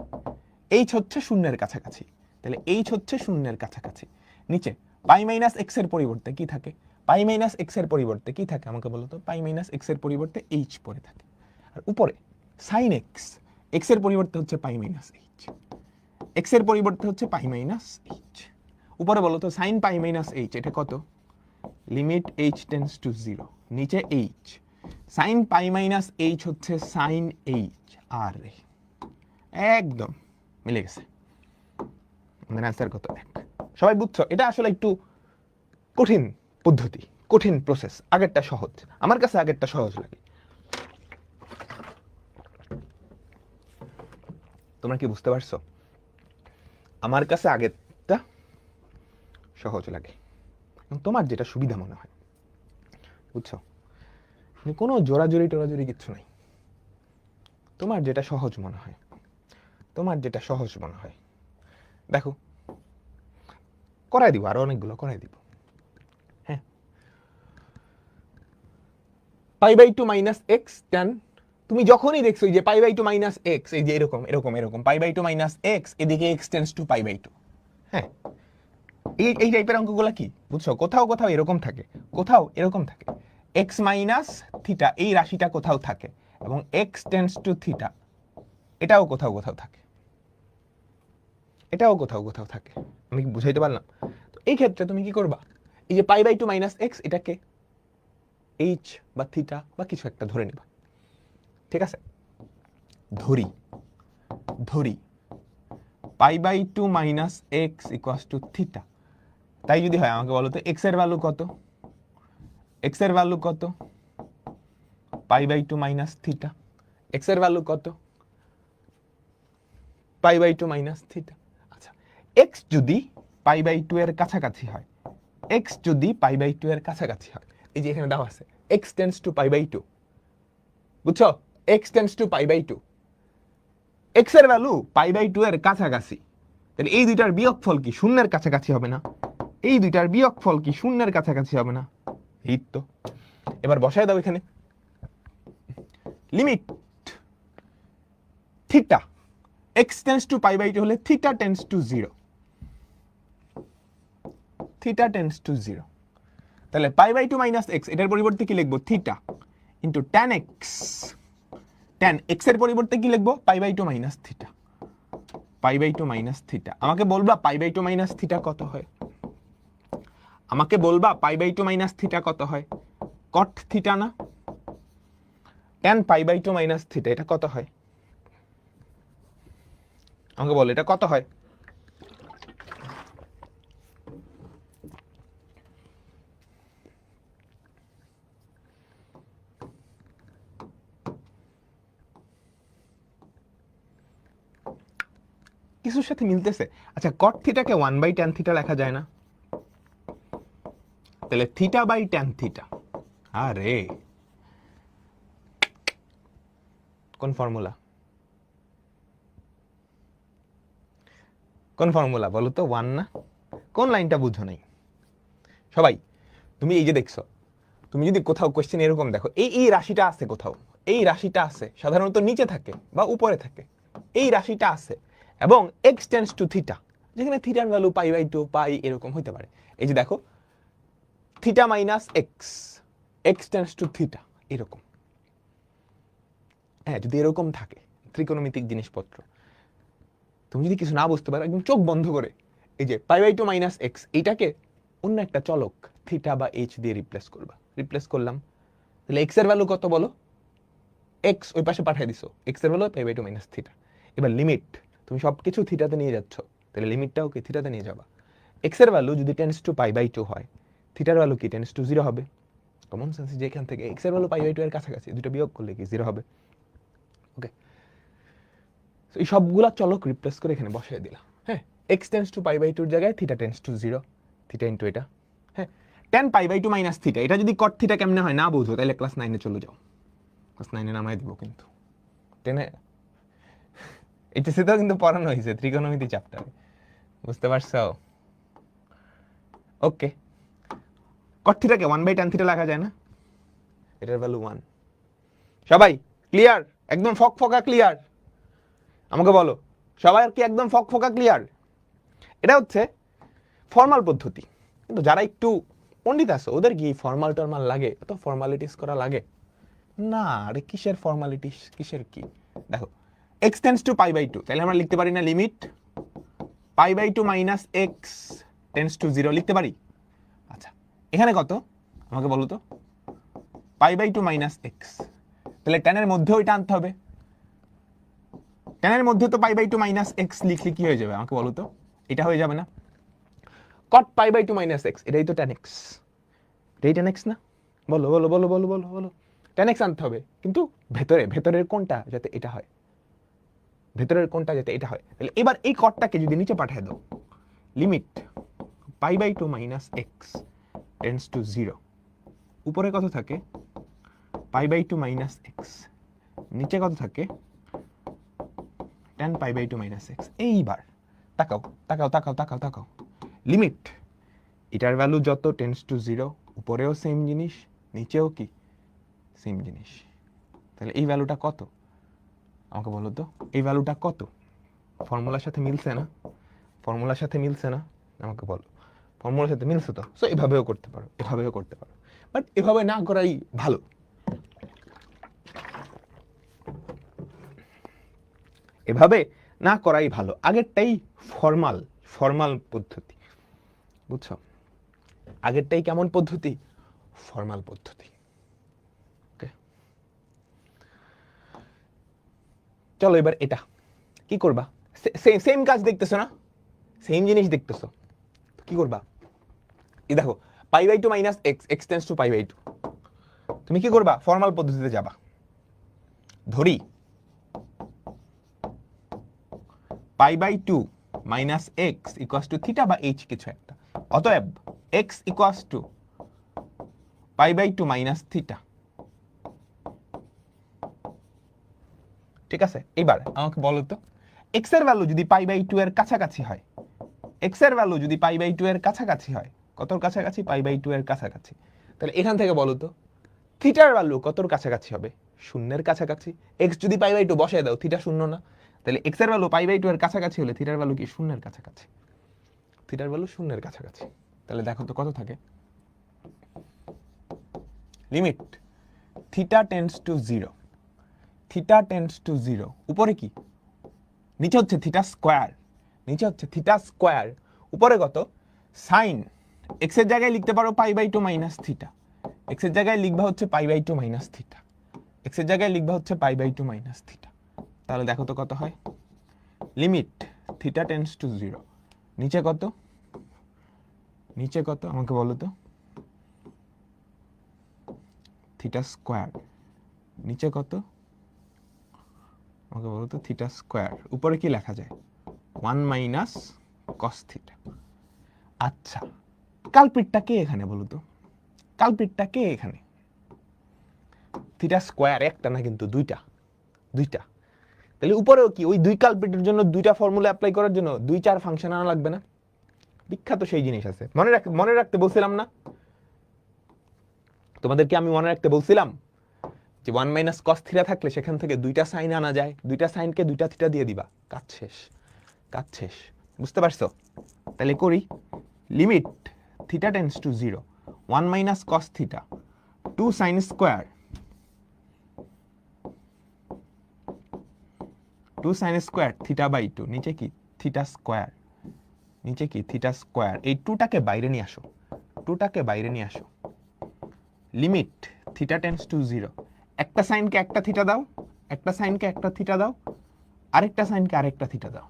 এইচ হচ্ছে শূন্যের কাছাকাছি, তাহলে এইচ হচ্ছে শূন্যের কাছাকাছি। নিচে পাই মাইনাস এক্স এর পরিবর্তে কি থাকে? পাই মাইনাস এক্স এর পরিবর্তে কি থাকে আমাকে বলো তো? পাই মাইনাস এক্স এর পরিবর্তে এইচ পড়ে থাকে। আর উপরে সাইন এক্স, এক্স এর পরিবর্তে হচ্ছে পাই মাইনাস এইচ, এক্স এর পরিবর্তে হচ্ছে পাই মাইনাস এইচ। উপরে বলো তো সাইন পাই মাইনাস এইচ, এটা কত? লিমিট এইচ টেন্ডস টু 0, নিচে H, sine pi minus H হচ্ছে সাইন এইচ। আর একদম মিলে গেছে, আমাদের অ্যান্সার কত? 1। সবাই বুঝছো? এটা আসলে একটু কঠিন পদ্ধতি, কঠিন প্রসেস। আগেরটা সহজ, আমার কাছে আগেরটা সহজ লাগে। তোমরা কি বুঝতে পারছো? আমার কাছে আগেরটা সহজ লাগে, তোমার যেটা সুবিধা মনে হয়, বুঝছো? কোনো জোরাজুরি টোরাজুরি কিচ্ছু নাই, তোমার যেটা সহজ মনে হয়, তোমার যেটা সহজ মনে হয়। দেখো করাই দিব, আরো অনেকগুলো করাই দিব। হ্যাঁ, pi by two minus x tan, তুমি যখনই দেখছো যে pi by two minus x, এই যে এরকম এরকম এরকম pi by two minus x, এদিকে x tends to pi by two. হ্যাঁ, এই টাইপের অঙ্কগুলো কি বুঝছো? কোথাও কোথাও এরকম থাকে, কোথাও এরকম থাকে। এক্স মাইনাস থিটা এই রাশিটা কোথাও থাকে, এবং এক্স টেন্স টু থিটা এটাও কোথাও কোথাও থাকে, এটাও কোথাও কোথাও থাকে। আমি কি বুঝাইতে পারলাম? তো এই ক্ষেত্রে তুমি কি করবা? এই যে pi by two minus x, এটাকে এইচ বা থিটা বা কিছু একটা ধরে নিবা, ঠিক আছে? ধরি ধরি pi by two minus x equals to theta. তাই যদি হয় আমাকে বলো তো এক্স এর ভ্যালু কত? এক্স এর ভ্যালু কত? Pi by two minus theta. X এর ভ্যালু কত? Pi by two minus theta. আচ্ছা, এক্স যদি পাই বাই টু এর কাছাকাছি হয়, এক্স যদি পাই বাই টু এর কাছাকাছি হয়, এই যে এখানে দেওয়া আছে x tends to pi by two, বুঝছো? X tends to pi by two, x এর ভ্যালু পাই বাই টু এর কাছাকাছি, তাহলে এই দুইটার বিয়োগফল কি শূন্যের কাছাকাছি হবে না? এই দুইটার বিয়োগফল কি শূন্যের কাছাকাছি হবে না? এই তো। এবার বসায় দাও এখানে limit theta x tends to pi by two হলে theta tends to 0, theta tends to 0। তাহলে pi by two minus x, এটার পরিবর্তে কি লিখবো? Theta into tan x, tan x এর পরিবর্তে কি লিখবো? Pi by two minus theta, pi by two minus theta. আমাকে বলবা pi by two minus theta কত হয়? আমাকে বলবা pi by two minus theta কত হয়? কট থিটা না? Tan pi by two minus theta এটা কত হয়? আমাকে বল এটা কত হয়? কিছুর সাথে মিলতেছে। আচ্ছা, কট থিটাকে 1 বাই ট্যান থিটা লেখা যায় না? তাহলে থিটা বাই ট্যান থিটা। আরে কোন ফর্মুলা? কোন ফর্মুলা বলো তো? 1 না? কোন লাইনটা বুঝো নাই সবাই? তুমি এই যে দেখছো, তুমি যদি কোথাও কোশ্চেন এরকম দেখো, এই রাশিটা আছে কোথাও, এই রাশিটা আছে সাধারণত নিচে থাকে বা উপরে থাকে, এই রাশিটা আছে এবং এক্স টেন্স টু থিটা, যেখানে থিটার ভ্যালু পাই বাই টু পাই এরকম হইতে পারে। এই যে দেখো theta minus x, x tends two theta এরকম। হ্যাঁ, যদি এরকম থাকে ত্রিকোণমিতিক জিনিসপত্র, তুমি যদি কিছু না বুঝতে পারো একদম চোখ বন্ধ করে এই যে pi by two minus x এইটাকে অন্য একটা চলক থিটা বা এইচ দিয়ে রিপ্লেস করবা। রিপ্লেস করলাম, তাহলে এক্স এর ভ্যালু কত বলো? এক্স ওই পাশে পাঠিয়ে দিছো, এক্স এর value pi by two minus theta. এবার লিমিট, তুমি সবকিছু থিটাতে নিয়ে যাচ্ছ, তাহলে লিমিটটাও কি থিটাতে নিয়ে যাবা। এক্স এর ভ্যালু যদি tends to pi by two হয়, থিটার ভ্যালু কি টেন্স টু 0 হবে। কমন সেন্স, যেখান থেকে এক্স এর ভ্যালু পাই বাই টু এর কাছাকাছি, দুটো বিয়োগ করলে কি 0 হবে। ওকে, এই সবগুলা চলক রিপ্লেস করে এখানে বসিয়ে দিলাম। হ্যাঁ, x tends to pi by টুর জায়গায় theta tends to 0, theta into এটা। হ্যাঁ, tan pi by 2 minus theta, এটা যদি cot থিটা কেমনে হয় না বুঝো তাহলে ক্লাস 9 চলে যাও, ক্লাস 9 নামাই দিব কিন্তু টেনে এইচএসসি তো কিন্তু পড়ানো হয়েছে ত্রিকোণমিতি চ্যাপ্টারে, বুঝতে পারছো? ওকে, cot থিটাকে 1 বাই tan থিটা লেখা যায় না, এটার ভ্যালু 1। সবাই ক্লিয়ার? একদম ফকফকা ক্লিয়ার? আমাকে বলো সবাই আর কি একদম ফকফকা ক্লিয়ার? এটা হচ্ছে ফর্মাল পদ্ধতি, কিন্তু যারা একটু পণ্ডিত আছে ওদের কি ফর্মাল টর্মাল লাগে, তো ফর্মালিটিস করা লাগে না। আরে কিসের ফর্মালিটিস, কিসের কি? দেখো x tends to pi by 2, তাহলে আমরা লিখতে পারি না limit pi by 2 minus x tends to 0 লিখতে পারি? আচ্ছা এখানে কত আমাকে বলো তো, পাই বাই 2 মাইনাস x, তাহলে tan এর মধ্যে ওইটা আনতে হবে, tan এর মধ্যে তো পাই বাই 2 মাইনাস x লিখলে কি হয়ে যাবে আমাকে বলো তো, এটা হয়ে যাবে না? cot pi by 2 minus x, এটাই তো tan x, এটাই tan x না? বলো বলো বলো বলো বলো বলো, tan x আনতে হবে, কিন্তু ভেতরের কোনটা যাতে এটা হয়, ভেতরের কোনটা যাতে এটা হয়। তাহলে এবার এই কটটাকে যদি নিচে পাঠিয়ে দাও, limit pi by 2 minus x tends to 0, উপরে কত থাকে পাই বাই 2 মাইনাস x, নিচে কত থাকে tan pi by 2 minus x। এইবার তাকাও তাকাও তাকাও তাকাও তাকাও, লিমিট এটার ভ্যালু যত টেন্ডস টু 0, উপরেও সেম জিনিস নিচেও কি সেম জিনিস, তাহলে এই ভ্যালুটা কত আমাকে বলো তো, এই ভ্যালুটা কত? ফর্মুলার সাথে মিলছে না? ফর্মুলার সাথে মিলছে না? আমাকে বলো ফর্মুলার সাথে মিলছে তো? সো এভাবেও করতে পারো, এভাবেও করতে পারো, বাট এভাবে না করাই ভালো। এভাবে না করাই ভালো, আগেরটাই ফর্মাল, ফর্মাল পদ্ধতি, বুঝছো? আগেরটাই কেমন পদ্ধতি? ফর্মাল পদ্ধতি। ওকে চলো এবার এটা কি করবা, সেম কাজ দেখতেছো না, সেম জিনিস দেখতেছো, কি করবা? এই দেখো pi by 2 minus x, x tends to pi by 2, তুমি কি করবা? ফর্মাল পদ্ধতিতে যাবা, ধরি pi by 2 minus x equals to theta বা h কিছু একটা, অতএব x equals to pi by 2 minus theta, ঠিক আছে? এবার আমাকে বলো তো x এর ভ্যালু যদি পাই বাই 2 এর কাছাকাছি হয়, x এর ভ্যালু যদি পাই বাই 2 এর কাছাকাছি হয়, কতর কাছাকাছি? পাই বাই 2 এর কাছাকাছি, তাহলে এখান থেকে বলো তো থিটার ভ্যালু কতর কাছাকাছি হবে? শূন্যের কাছাকাছি। x যদি পাই বাই 2 বসায় দাও, থিটা শূন্য না, তাহলে x এর ভ্যালু পাই বাই 2 এর কাছাকাছি হলে থিটার ভ্যালু কি শূন্যের কাছাকাছি, থিটার ভ্যালু শূন্যের কাছাকাছি। তাহলে দেখো তো কত থাকে, limit theta tends to 0, theta tends to 0, উপরে কি নিচে হচ্ছে থিটা স্কয়ার, নিচে হচ্ছে থিটা স্কয়ার, উপরে কত সাইন, x এর জায়গায় লিখতে পারো pi by 2 minus theta, x এর জায়গায় লিখবা হচ্ছে pi by 2 minus theta, x এর জায়গায় লিখবা হচ্ছে পাই বাই 2 মাইনাস থিটা। তাহলে দেখো তো কত হয়, লিমিট থিটা টেন্ডস টু 0, নিচে কত, নিচে কত আমাকে বলো তো, থিটা স্কয়ার, নিচে কত আমাকে বলো তো, থিটা স্কয়ার, উপরে কি লেখা যায় 1 মাইনাস কস থিটা। আচ্ছা কালপ্রিটটা কে এখানে বলো তো, কালপ্রিটটা কে এখানে? থিটা স্কয়ার একটা না কিন্তু দুইটা, দুইটা, তাহলে উপরেও কি ওই দুই কালপ্রিটের জন্য দুইটা ফর্মুলা অ্যাপ্লাই করার জন্য 2-4 ফাংশন আনা লাগবে না? বিখ্যাত সেই জিনিস আছে, মনে রাখতে বলছিলাম না তোমাদেরকে, আমি মনে রাখতে বলছিলাম যে 1 মাইনাস কস থিটা থাকলে সেখান থেকে দুইটা সাইন আনা যায়, দুইটা সাইনকে দুইটা থিটা দিয়ে দিবা, কাজ শেষ, কাজ শেষ, বুঝতে পারছো? তাহলে করি, limit theta tends to 0, 1 minus cos theta 2 sine square, 2 sine square theta by 2, নিচে কি থিটা স্কয়ার, নিচে কি থিটা স্কয়ার, এই 2টাকে বাইরে নিয়ে আসো, 2টাকে বাইরে নিয়ে আসো, লিমিট থিটা টেন্ডস টু 0, একটা সাইনকে একটা থিটা দাও, একটা সাইনকে একটা থিটা দাও, আরেকটা সাইনকে আরেকটা থিটা দাও,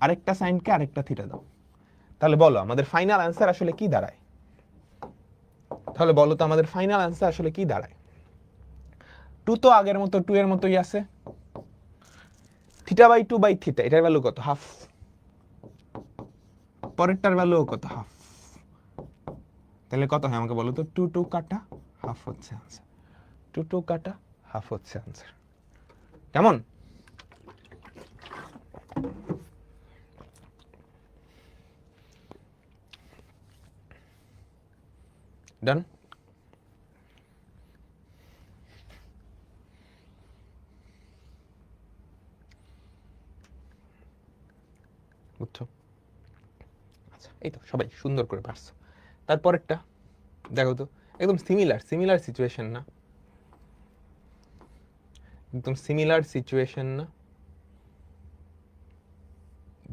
আরেকটা সাইনকে আরেকটা থিটা দাও। তাহলে বলো আমাদের ফাইনাল অ্যান্সার আসলে কি দাঁড়ায়? তাহলে বলো তো আমাদের ফাইনাল অ্যান্সার আসলে কি দাঁড়ায়? 2 তো আগের মতো 2 এর মতোই আছে, থিটা বাই 2 বাই থিটা, এটার ভ্যালু কত? হাফ, পরেরটার ভ্যালু কত? হাফ, তাহলে কত হয় আমাকে বলো তো, 2 2 কাটা হাফ হচ্ছে আনসার, 2 2 কাটা হাফ হচ্ছে আনসার। কেমন? ডান? বুঝছো? আচ্ছা, এই তো সবাই সুন্দর করে পারছো। তারপরেরটা দেখো তো, একদম সিমিলার সিচুয়েশন না? একদম সিমিলার সিচুয়েশন না?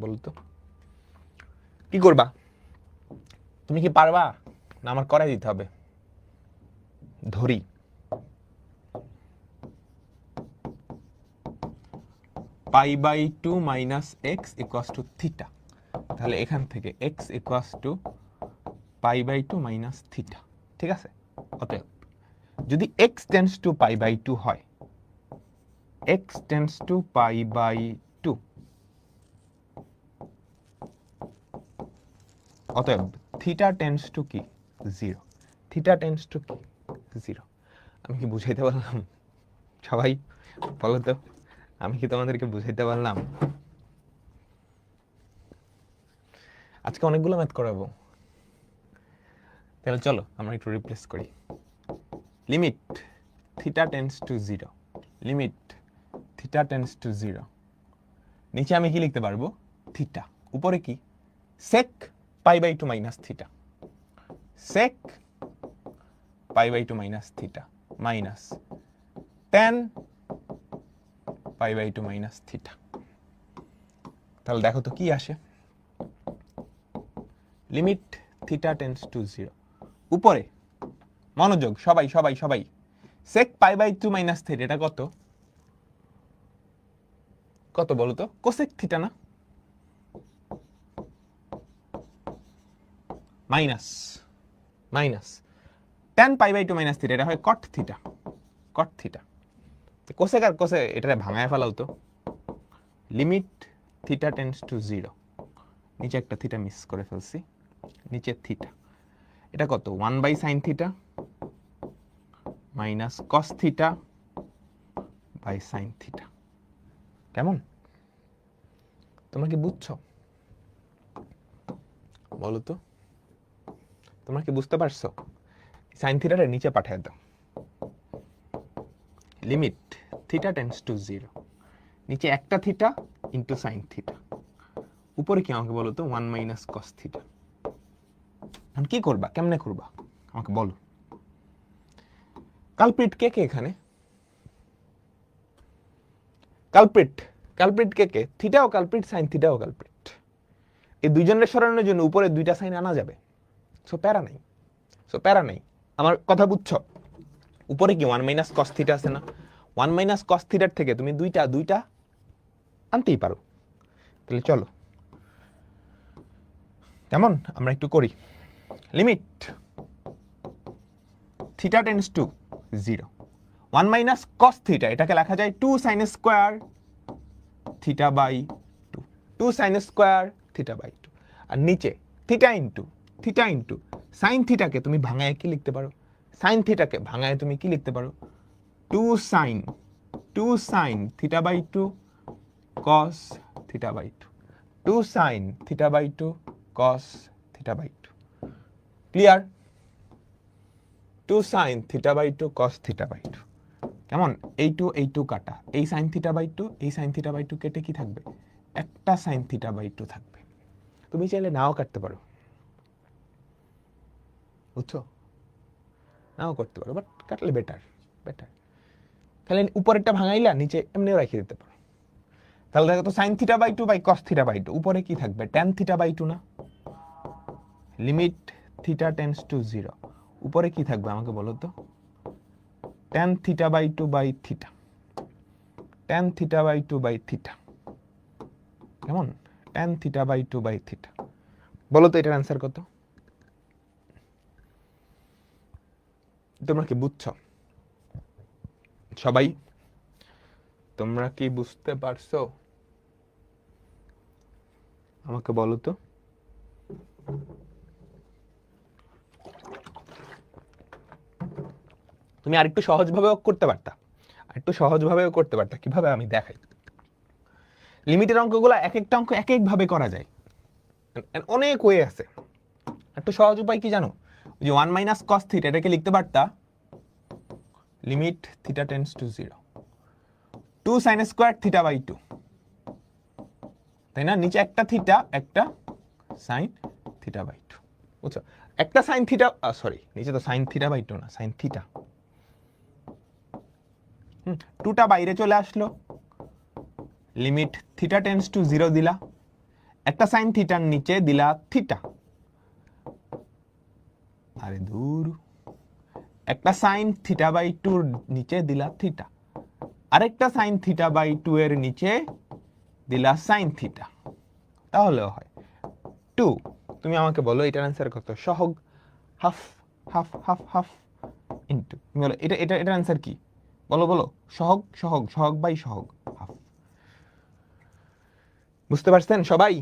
বলতো কি করবা? তুমি কি পারবা না আমার করাই দিতে হবে? ধরি pi by 2 minus x equals to theta. তাহলে এখান থেকে x equals to pi by 2 minus theta, ঠিক আছে? অতএব যদি x tends to pi by 2 হয়, x tends to pi by 2, অতএব থিটা টেন্ডস টু কি? 0। থিটা টেন্ডস টু কি? 0। আমি কি বুঝাইতে পারলাম? সবাই বলো তো, আমি কি তোমাদেরকে বুঝাইতে পারলাম? আজকে অনেকগুলো ম্যাথ করাবো, তাহলে চলো আমরা একটু রিপ্লেস করি। Limit theta tends to 0, limit theta tends to 0, নিচে আমি কি লিখতে পারবো? থিটা। উপরে কি? Sec pi by 2 minus theta, sec pi by 2 minus theta minus tan pi by 2 minus theta. তাহলে দেখো তো কি আসে? লিমিট থিটা টেন্ডস টু 0, উপরে মনোযোগ সবাই সবাই সবাই, sec pi by 2 minus theta, এটা কত? কত বলো তো? কোসেক থিটা না? Minus minus tan pi by 2 minus theta, এটা হয় cot theta, cot theta. Cosec আর কোসে এটা ভাঙায় ফেলাও তো। লিমিট থিটা টেন্ডস টু 0, নিচে একটা থিটা মিস করে ফেলছি, নিচে থিটা, এটা কত? 1 by sine theta minus cos theta by sine theta. কেমন? তোমরা কি বুঝছো? বলো তো, তোমরা কি বুঝতে পারছো? সাইন থিটাটা নিচে পাঠিয়ে দাও। লিমিট থিটা টেন্ডস টু 0, নিচে একটা থিটা ইন্টু সাইন থিটা, উপরে কি আমাকে বলো তো? 1 মাইনাস কস থিটা। এখন কি করবা? কেমনে করবা আমাকে বলো? কালপ্রিট কে কে এখানে? কালপ্রিট, কালপ্রিট কে কে? থিটাও কালপ্রিট, সাইন থিটাও কালপ্রিট। এই দুইজনের সরানোর জন্য উপরে দুইটা সাইন আনা যাবে, সো প্যারা নাই, সো প্যারা নাই। আমার কথা বুঝছো? উপরে কি 1 মাইনাস কস থিটা আছে না? 1 মাইনাস কস থিটার থেকে তুমি দুইটা আনতেই পারো। তাহলে চলো কেমন আমরা একটু করি। Limit theta tends to 0, 1 minus cos theta, এটাকে লেখা যায় 2 sine square theta by 2, 2 sine square theta by 2। আর নিচে থিটা ইন্টু সাইন থিটাকে তুমি ভাঙায় কি লিখতে পারো? সাইন থিটাকে ভাঙায় তুমি কি লিখতে পারো? 2 sine theta by 2 cos theta by 2, 2 sine theta by 2 cos theta by 2। Clear? 2 sine theta by 2 cos theta by 2। কেমন? এই 2 কাটা, এই সাইন থিটা বাই 2, এই সাইন থিটা বাই 2 কেটে কি থাকবে? একটা সাইন থিটা বাই 2 থাকবে। তুমি চাইলে নাও কাটতে পারো, বুঝছো? নাও করতে পারো, বাট কাটলে বেটার, বেটার। তাহলে উপরেরটা ভাঙাইলা, নিচে এমনিও রেখে দিতে পারো। তাহলে দেখো তো, sine theta by 2 by cos theta by 2, উপরে কি থাকবে? ট্যান থিটা বাই 2 না? লিমিট থিটা টেন্ডস টু 0, উপরে কি থাকবে আমাকে বলো তো? Tan theta by 2 by theta, tan theta by 2 by theta. কেমন? Tan theta by 2 by theta. বলো তো এটার অ্যান্সার কত? তোমরা কি বুঝছো? সবাই তোমরা কি বুঝতে পারছো? আমাকে বলো তো। তুমি আরেকটু সহজভাবেও করতে পারতা, কিভাবে আমি দেখাই। লিমিটের অঙ্কগুলো এক একটা অঙ্ক এক এক ভাবে করা যায়, অনেক ওয়ে আছে। একটু সহজ উপায় কি জানো, যে 1 মাইনাস কস থিটা এটাকে লিখতে পারতা limit theta tends to 0 2 sine square theta by 2, তাই না? নিচে একটা থিটা একটা সাইন থিটা বাই 2, বুঝছো? একটা সাইন থিটা, সরি নিচে তো সাইন থিটা বাই 2 না, সাইন থিটা। 2টা বাইরে চলে আসলো, লিমিট থিটা টেন্ডস টু 0 দিলা, একটা সাইন থিটার নিচে দিলা থিটা, আরে দূর, একটা সাইন থিটা বাই 2 নিচে দিলা থিটা, আরেকটা সাইন থিটা বাই 2 এর নিচে দিলা সাইন থিটা, তাহলেও হয় 2। তুমি আমাকে বলো এটার অ্যান্সার কত? সহগ half half half half into, তুমি বলো এটার অ্যান্সার কি? বলো বলো, সহগ সহগ সহগ বাই সহগ হাফ। বুঝতে পারছেন সবাই?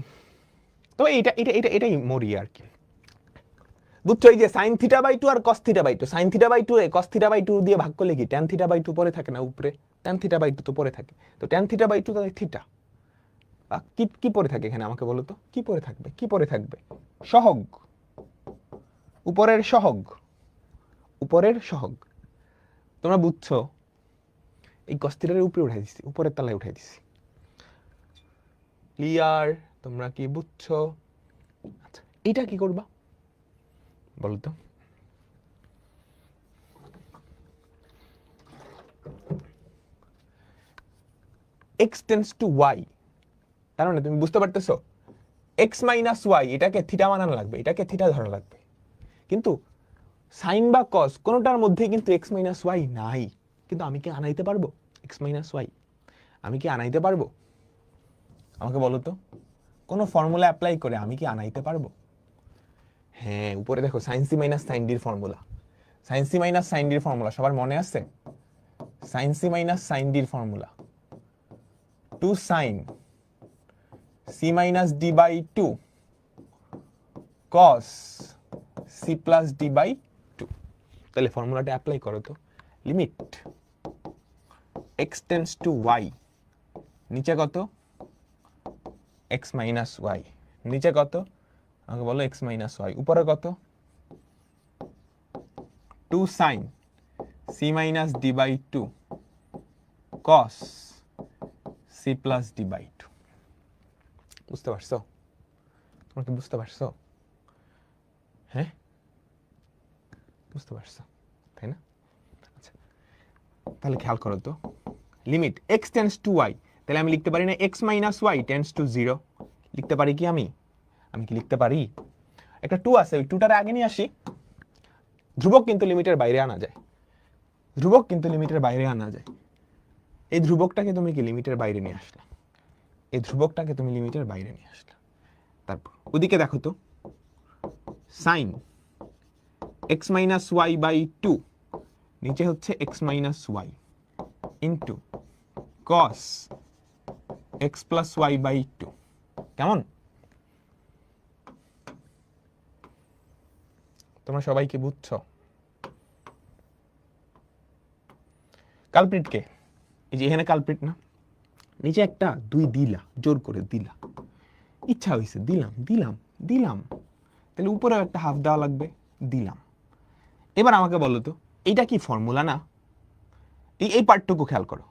তো এটাই মরি আর কি, বুঝছো? এই যে সাইন থিটা বাই 2 আর cos theta by 2, sine theta by 2 এ কস থিটা বাই 2 দিয়ে ভাগ করলে কি ট্যান থিটা বাই 2 পরে থাকে না উপরে? ট্যান থিটা বাই 2 তো পরে থাকে, তো ট্যান থিটা বাই 2 তাহলে থিটা কি কি পরে থাকে এখানে আমাকে বলো তো, কি পরে থাকবে? কি পরে থাকবে? সহগ, উপরের সহগ, উপরের সহগ। তোমরা বুঝছো? এই কস থিটার উপরে উঠাই দিছি, উপরের তলায় উঠাই দিছি। ক্লিয়ার? তোমরা কি বুঝছো? আচ্ছা এটা কি করবা বলো তো? x টেন্ডস টু y, তার মানে তুমি বুঝতে পারতেছো x মাইনাস y এটাকে থিটা বানানো লাগবে, এটাকে থিটা ধরা লাগবে, কিন্তু সাইন বা কস কোনোটার মধ্যে কিন্তু x মাইনাস y নাই। কিন্তু আমি কি আনাইতে পারবো x মাইনাস y? আমি কি আনাইতে পারবো? আমাকে বলো তো, কোনো ফর্মুলা অ্যাপ্লাই করে আমি কি আনাইতে পারবো? হ্যাঁ, উপরে দেখো সাইন সি মাইনাস সাইন ডির formula, sine c minus sine ডির ফর্মুলা সবার মনে আছে? সাইন সি মাইনাস সাইন ডির formula 2 sine c minus d by 2 cos c plus d by 2। তাহলে ফর্মুলাটা অ্যাপ্লাই করো তো, limit x tends to y, নিচে কত? x মাইনাস y, নিচে কত? আমাকে বলো x মাইনাস y, উপরে কত? 2 sine c minus d by 2 cos c plus d by 2। বুঝতে পারছো? তোমরা কি বুঝতে পারছো? হ্যাঁ, বুঝতে পারছো তাই না? আচ্ছা তাহলে খেয়াল করো তো, limit x tends to y, তাহলে আমি লিখতে পারি না x minus y tends to 0? লিখতে পারি কি আমি? আমি কি লিখতে পারি? একটা 2 আছে, ওই 2টার আগে নিয়ে আসি। ধ্রুবক কিন্তু লিমিটের বাইরে আনা যায়, ধ্রুবক কিন্তু লিমিটের বাইরে আনা যায়। এই ধ্রুবকটাকে তুমি কি লিমিটের বাইরে নিয়ে আসলা, এই ধ্রুবকটাকে তুমি লিমিটের বাইরে নিয়ে আসলা। তারপর ওদিকে দেখো তো, sine x minus y by 2, নিচে হচ্ছে x minus y into cos x plus y by 2। কেমন? তোমরা সবাই কি বুঝছো? কালপ্রিট কে? এই যে এখানে কালপ্রিট না, নিচে একটা 2 দিলা, জোর করে দিলা, ইচ্ছা হয়েছে দিলাম দিলাম দিলাম, তাহলে উপরেও একটা হাফ দেওয়া লাগবে, দিলাম। এবার আমাকে বলো তো, এইটা কি ফর্মুলা না? এই পার্টটুকু খেয়াল করো,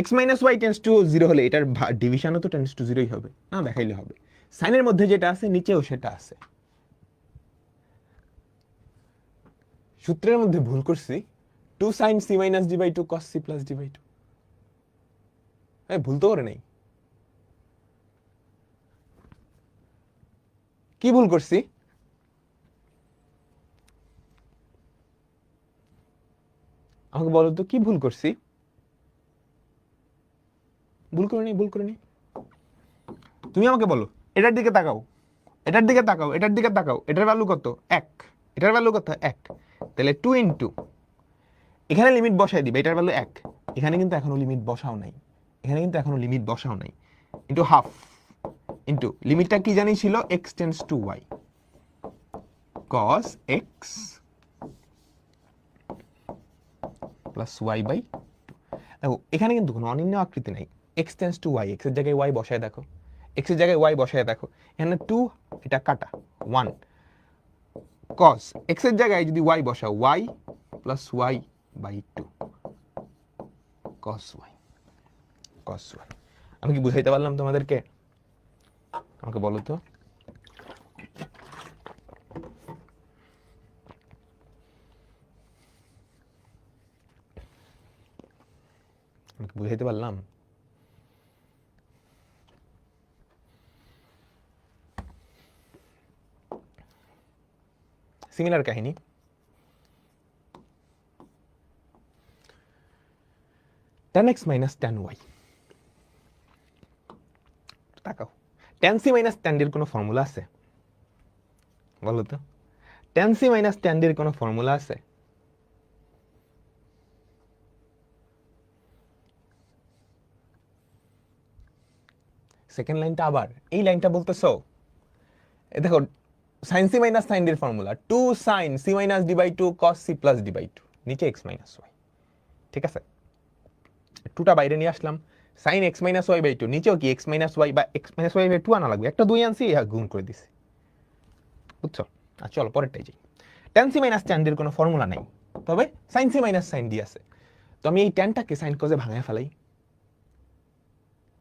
x minus y tends to 0 হলে এটার ডিভিশনও তো টেন্ডস টু 0ই হবে না, দেখাইলে হবে। সাইনের মধ্যে যেটা আছে নিচেও সেটা আছে। সূত্রের মধ্যে ভুল করছি, 2 sine c minus d by 2 cos c plus d by 2। ভুল তো করে নাই। কি ভুল করছি? আমাকে বলো তো কি ভুল করছি? ভুল করে নি, ভুল করে নি। তুমি আমাকে বলো, এটার দিকে তাকাও, এটার দিকে তাকাও, এটার দিকে তাকাও, এটার ভ্যালু কত? 1, এটার ভ্যালু কত? 1, তাহলে 2 ইন্টু, এখানে লিমিট বসাই দিবে, এটার ভ্যালু 1, এখানে কিন্তু এখনো লিমিট বসাও নাই, এখানে কিন্তু এখনো লিমিট বসাও নাই, ইন্টু হাফ ইন্টু লিমিটটা কি জানি ছিল? x tends to y cos x plus y by, দেখো এখানে কিন্তু কোনো অনির্ণয় আকৃতি নাই, এক্স টেন্স টু ওয়াই, এক্সের জায়গায় ওয়াই বসায় দেখো, এক্সের জায়গায় ওয়াই বসায় দেখো, এখানে 2 এটা কাটা 1 cos এক্সের জায়গায় যদি ওয়াই বসাও y plus y by 2 cos y, cos y. আমি কি বুঝাইতে পারলাম তোমাদেরকে? আমাকে বলো তো। আমি কি বুঝাইতে পারলাম? সিমিলার কাহিনী, tan x minus tan y, তাকাও tan c minus tan d এর কোনো ফর্মুলা আছে? বলো তো, tan c minus tan d এর কোনো ফর্মুলা আছে? সেকেন্ড লাইনটা আবার এই লাইনটা বলতেছো, দেখো sin c minus sin d এর formula 2 sin c minus d by 2 cos c plus d by 2, নিচে x মাইনাস y, ঠিক আছে? 2টা বাইরে নিয়ে আসলাম, sin x minus y by 2, নিচেও কি x মাইনাস y বা x মাইনাস y বাই 2 আনা লাগবে, একটা 2 আনছি গুণ করে দিছি, বুঝছো? আর চলো পরেরটাই যাই। tan c minus tan d এর কোনো ফর্মুলা নাই, তবে sin c minus sin d আছে। তো আমি এই ট্যানটাকে সাইন কজে ভাঙায় ফেলাই,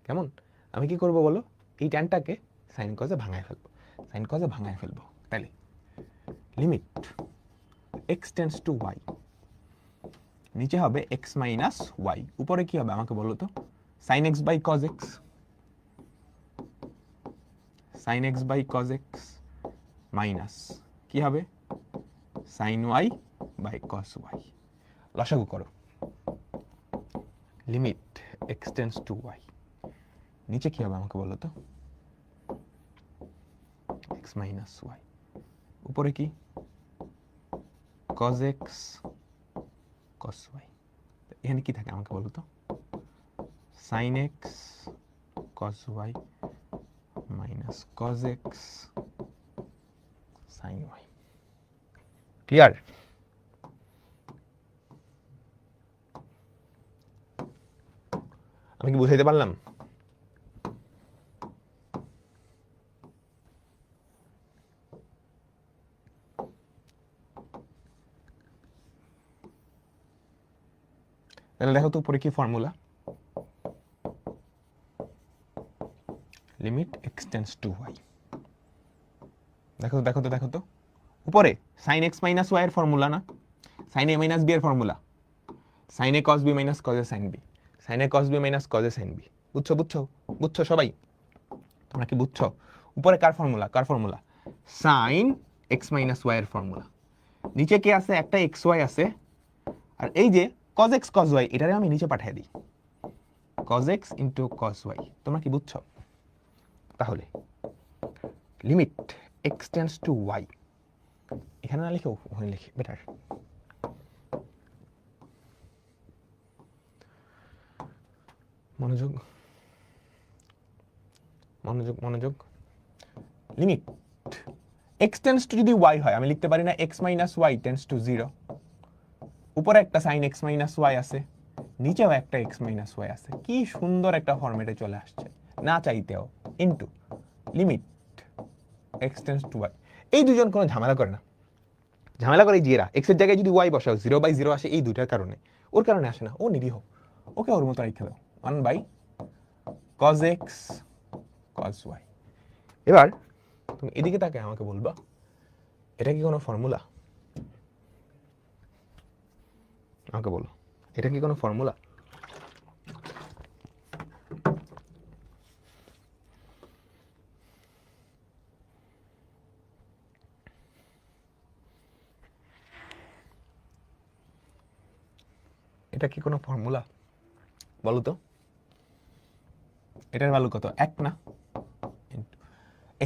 কেমন? আমি কি করব বলো, এই ট্যানটাকে সাইন কজে ভাঙায় ফেলবো, সাইন কজে ভাঙায় ফেলবো, তাহলে limit x tends to y, নিচে হবে x মাইনাস y, উপরে কি হবে আমাকে বলো তো, sin x by cos x, sin x by cos x minus কি হবে sin y by cos y, লসাগু করো, limit x tends to y, নিচে কি হবে আমাকে বলো তো, x মাইনাস y, উপরে কি cos x cos y, এখানে কি থাকে আমাকে বলো তো, sin x cos y minus cos x sin y, clear? আমি কি বুঝাইতে পারলাম? তাহলে দেখো তো উপরে কি formula, limit x tends to y, দেখো দেখো তো দেখো তো উপরে sin x মাইনাস y এর ফর্মুলা না, sin a মাইনাস b এর formula, sin a cos b minus cos a sin b, sin a cos b minus cos a sin b, বুঝছো বুঝছো বুঝছো সবাই? তোমরা কি বুঝছো? উপরে কার ফর্মুলা, কার formula, sin x minus y এর ফর্মুলা, নিচে কি আছে, একটা xy আছে, আর এই যে cos x cos y, এটারে আমি নিচে পাঠিয়ে দিই, cos x into cos y, তোমরা কি বুঝছো? তাহলে limit x tends to y, এখানে না লিখে ওখানে লিখি বেটার, মনোযোগ মনোযোগ মনোযোগ, লিমিট x টেন্ডস টু যদি y হয় আমি লিখতে পারি না x minus y tends to 0, উপরে একটা sin x মাইনাস y আছে, নিচেও একটা x মাইনাস y আছে, কি সুন্দর একটা ফরম্যাটে চলে আসছে না চাইতেও, into limit x tends to y, এই দুজন কোনো ঝামেলা করে না, ঝামেলা করে জিরা, x এর জায়গায় যদি y বসাও 0/0 আসে, এই দুইটার কারণে, ওর কারণে আসে না, ও নিরীহ, ওকে ওর মতো রেখে দাও, 1/cos x cos y। এবার তুমি এদিকে তাকে আমাকে বলবা এটা কি কোনো ফর্মুলা, আমাকে বলো এটা কি কোনো ফর্মুলা? এটা কি কোনো ফর্মুলা বলো তো? এটার ভ্যালু কত, 1 না?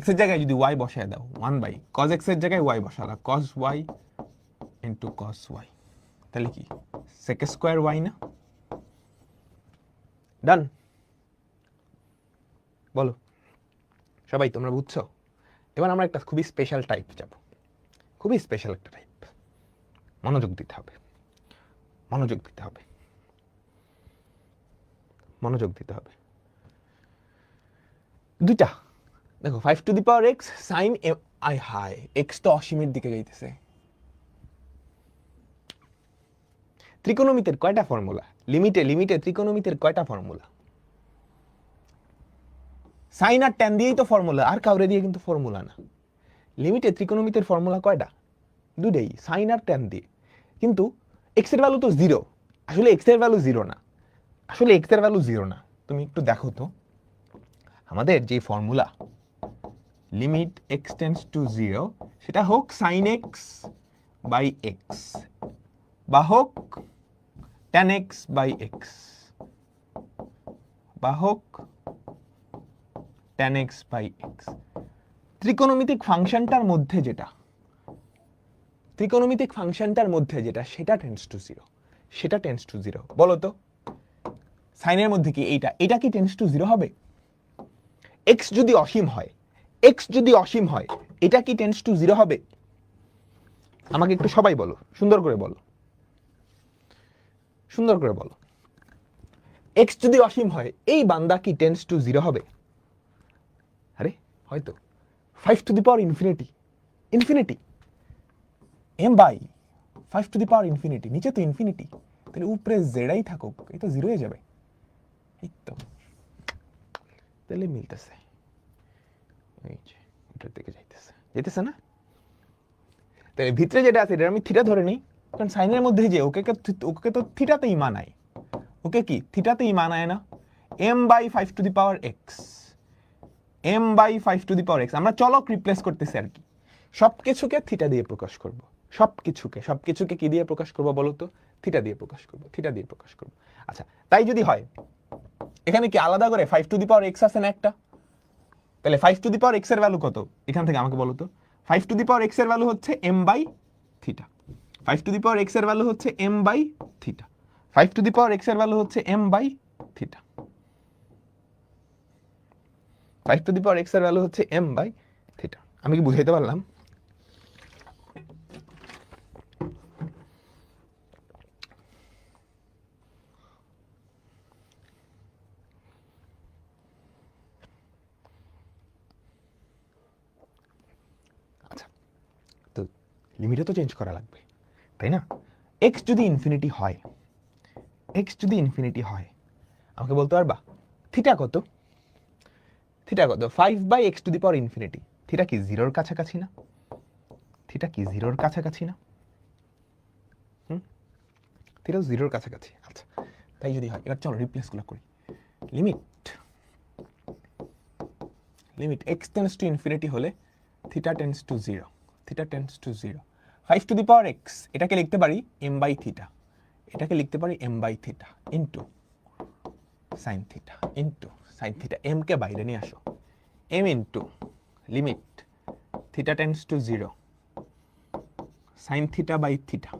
x এর জায়গায় যদি y বসায় দাও 1/cos x এর জায়গায় y বসালা cos y into cos y, তাহলে কি sec স্কয়ার y না? ডান, বলো সবাই তোমরা বুঝছো? এবার আমরা একটা খুবই স্পেশাল টাইপ যাব, খুবই স্পেশাল একটা টাইপ, মনোযোগ দিতে হবে। মনোযোগ দিতে হবে, মনোযোগ দিতে হবে। দুইটা দেখো 5 to the power x sine আই হাই, এক্স তো অসীমের দিকে যাইতেছে। ত্রিকোণমিতির কয়টা ফর্মুলা? লিমিটে ত্রিকোণমিতির কয়টা ফর্মুলা? সাইন আর ট্যান দিয়েই তো ফর্মুলা, আর কাউরে দিয়ে কিন্তু ফর্মুলা না। লিমিটে ত্রিকোণমিতির ফর্মুলা কয়টা? দুইটাই, সাইন আর ট্যান দিয়ে। কিন্তু এক্স এর ভ্যালু তো জিরো। আসলে এক্স এর ভ্যালু জিরো না, আসলে এক্স এর ভ্যালু জিরো না। তুমি একটু দেখো তো আমাদের যে formula limit x tends to zero, সেটা হোক সাইন এক্স বাই এক্স বা হোক ট্যান এক্স বাই এক্স বা হোক ট্যান এক্স বাই এক্স, ত্রিকোণমিতিক ফাংশনটার মধ্যে যেটা, ত্রিকোণমিতিক ফাংশনটার মধ্যে যেটা, সেটা টেন্ডস টু জিরো, সেটা টেন্ডস টু জিরো। বলো তো সাইনের মধ্যে কি এইটা, এটা কি টেন্ডস টু জিরো হবে? এক্স যদি অসীম হয়, এক্স যদি অসীম হয়, এটা কি টেন্ডস টু জিরো হবে? আমাকে একটু সবাই বলো, সুন্দর করে বলো, সুন্দর করে বলো। এক্স যদি অসীম হয়, এই বান্দা কি টেন্ডস টু জিরো হবে? আরে হয়তো 5 to the power infinity, infinity m by 5 to the power infinity, নিচে তো ইনফিনিটি, তাহলে উপরে জেডাই থাকুক, এই তো জিরো হয়ে যাবে। এই তো তাহলে মিলতেছে, এই যে এটার দিকে যাইতেছে, যেতেছে না? তাহলে ভিতরে যেটা আছে এটা আমি থিটা ধরে নিই, কারণ সাইনের মধ্যে যে ওকে তো থিটাতেই মানায়, ওকে কি থিটাতেই মানায় না? M by 5 to the power x, m by 5 to the power x, আমরা চলক রিপ্লেস করতেছি আর কি। সবকিছুকে থিটা দিয়ে প্রকাশ করব, সবকিছুকে কি দিয়ে প্রকাশ করব বলো তো? থিটা দিয়ে প্রকাশ করব, থিটা দিয়ে প্রকাশ করব। আচ্ছা তাই যদি হয়, এখানে কি আলাদা করে 5 টু দি পাওয়ার এক্স আছে না একটা? তাহলে 5 টু দি পাওয়ার এক্স এর ভ্যালু কত এখান থেকে আমাকে বলো তো? 5 টু দি পাওয়ার এক্স এর ভ্যালু হচ্ছে m by theta, 5 to the power x এর ভ্যালু হচ্ছে m by theta, 5 to the power x এর ভ্যালু হচ্ছে m by theta, 5 to the power x এর ভ্যালু হচ্ছে এম বাই থিটা। আমি কি বুঝাইতে পারলাম? আচ্ছা তো লিমিটও তো চেঞ্জ করা লাগবে, তাই না? এক্স যদি ইনফিনিটি হয়, এক্স যদি ইনফিনিটি হয়, আমাকে বলতে পারবা থিটা কত? থিটা কত? 5 by x to the power infinity. Theta কি জিরোর কাছাকাছি না? থিটা কি জিরোর কাছাকাছি না? থিটা জিরোর কাছাকাছি। আচ্ছা তাই যদি হয়, এবার চলো রিপ্লেসগুলো করি। Limit limit x tends to infinity হলে theta tends to zero, theta tends to zero. 5 to the power x এটাকে লিখতে পারি এম বাই থিটা, এটাকে লিখতে পারি m by theta into sine theta, into sine theta. M কে বাইরে নিয়ে আসো, m into limit theta tends to zero sine theta by theta.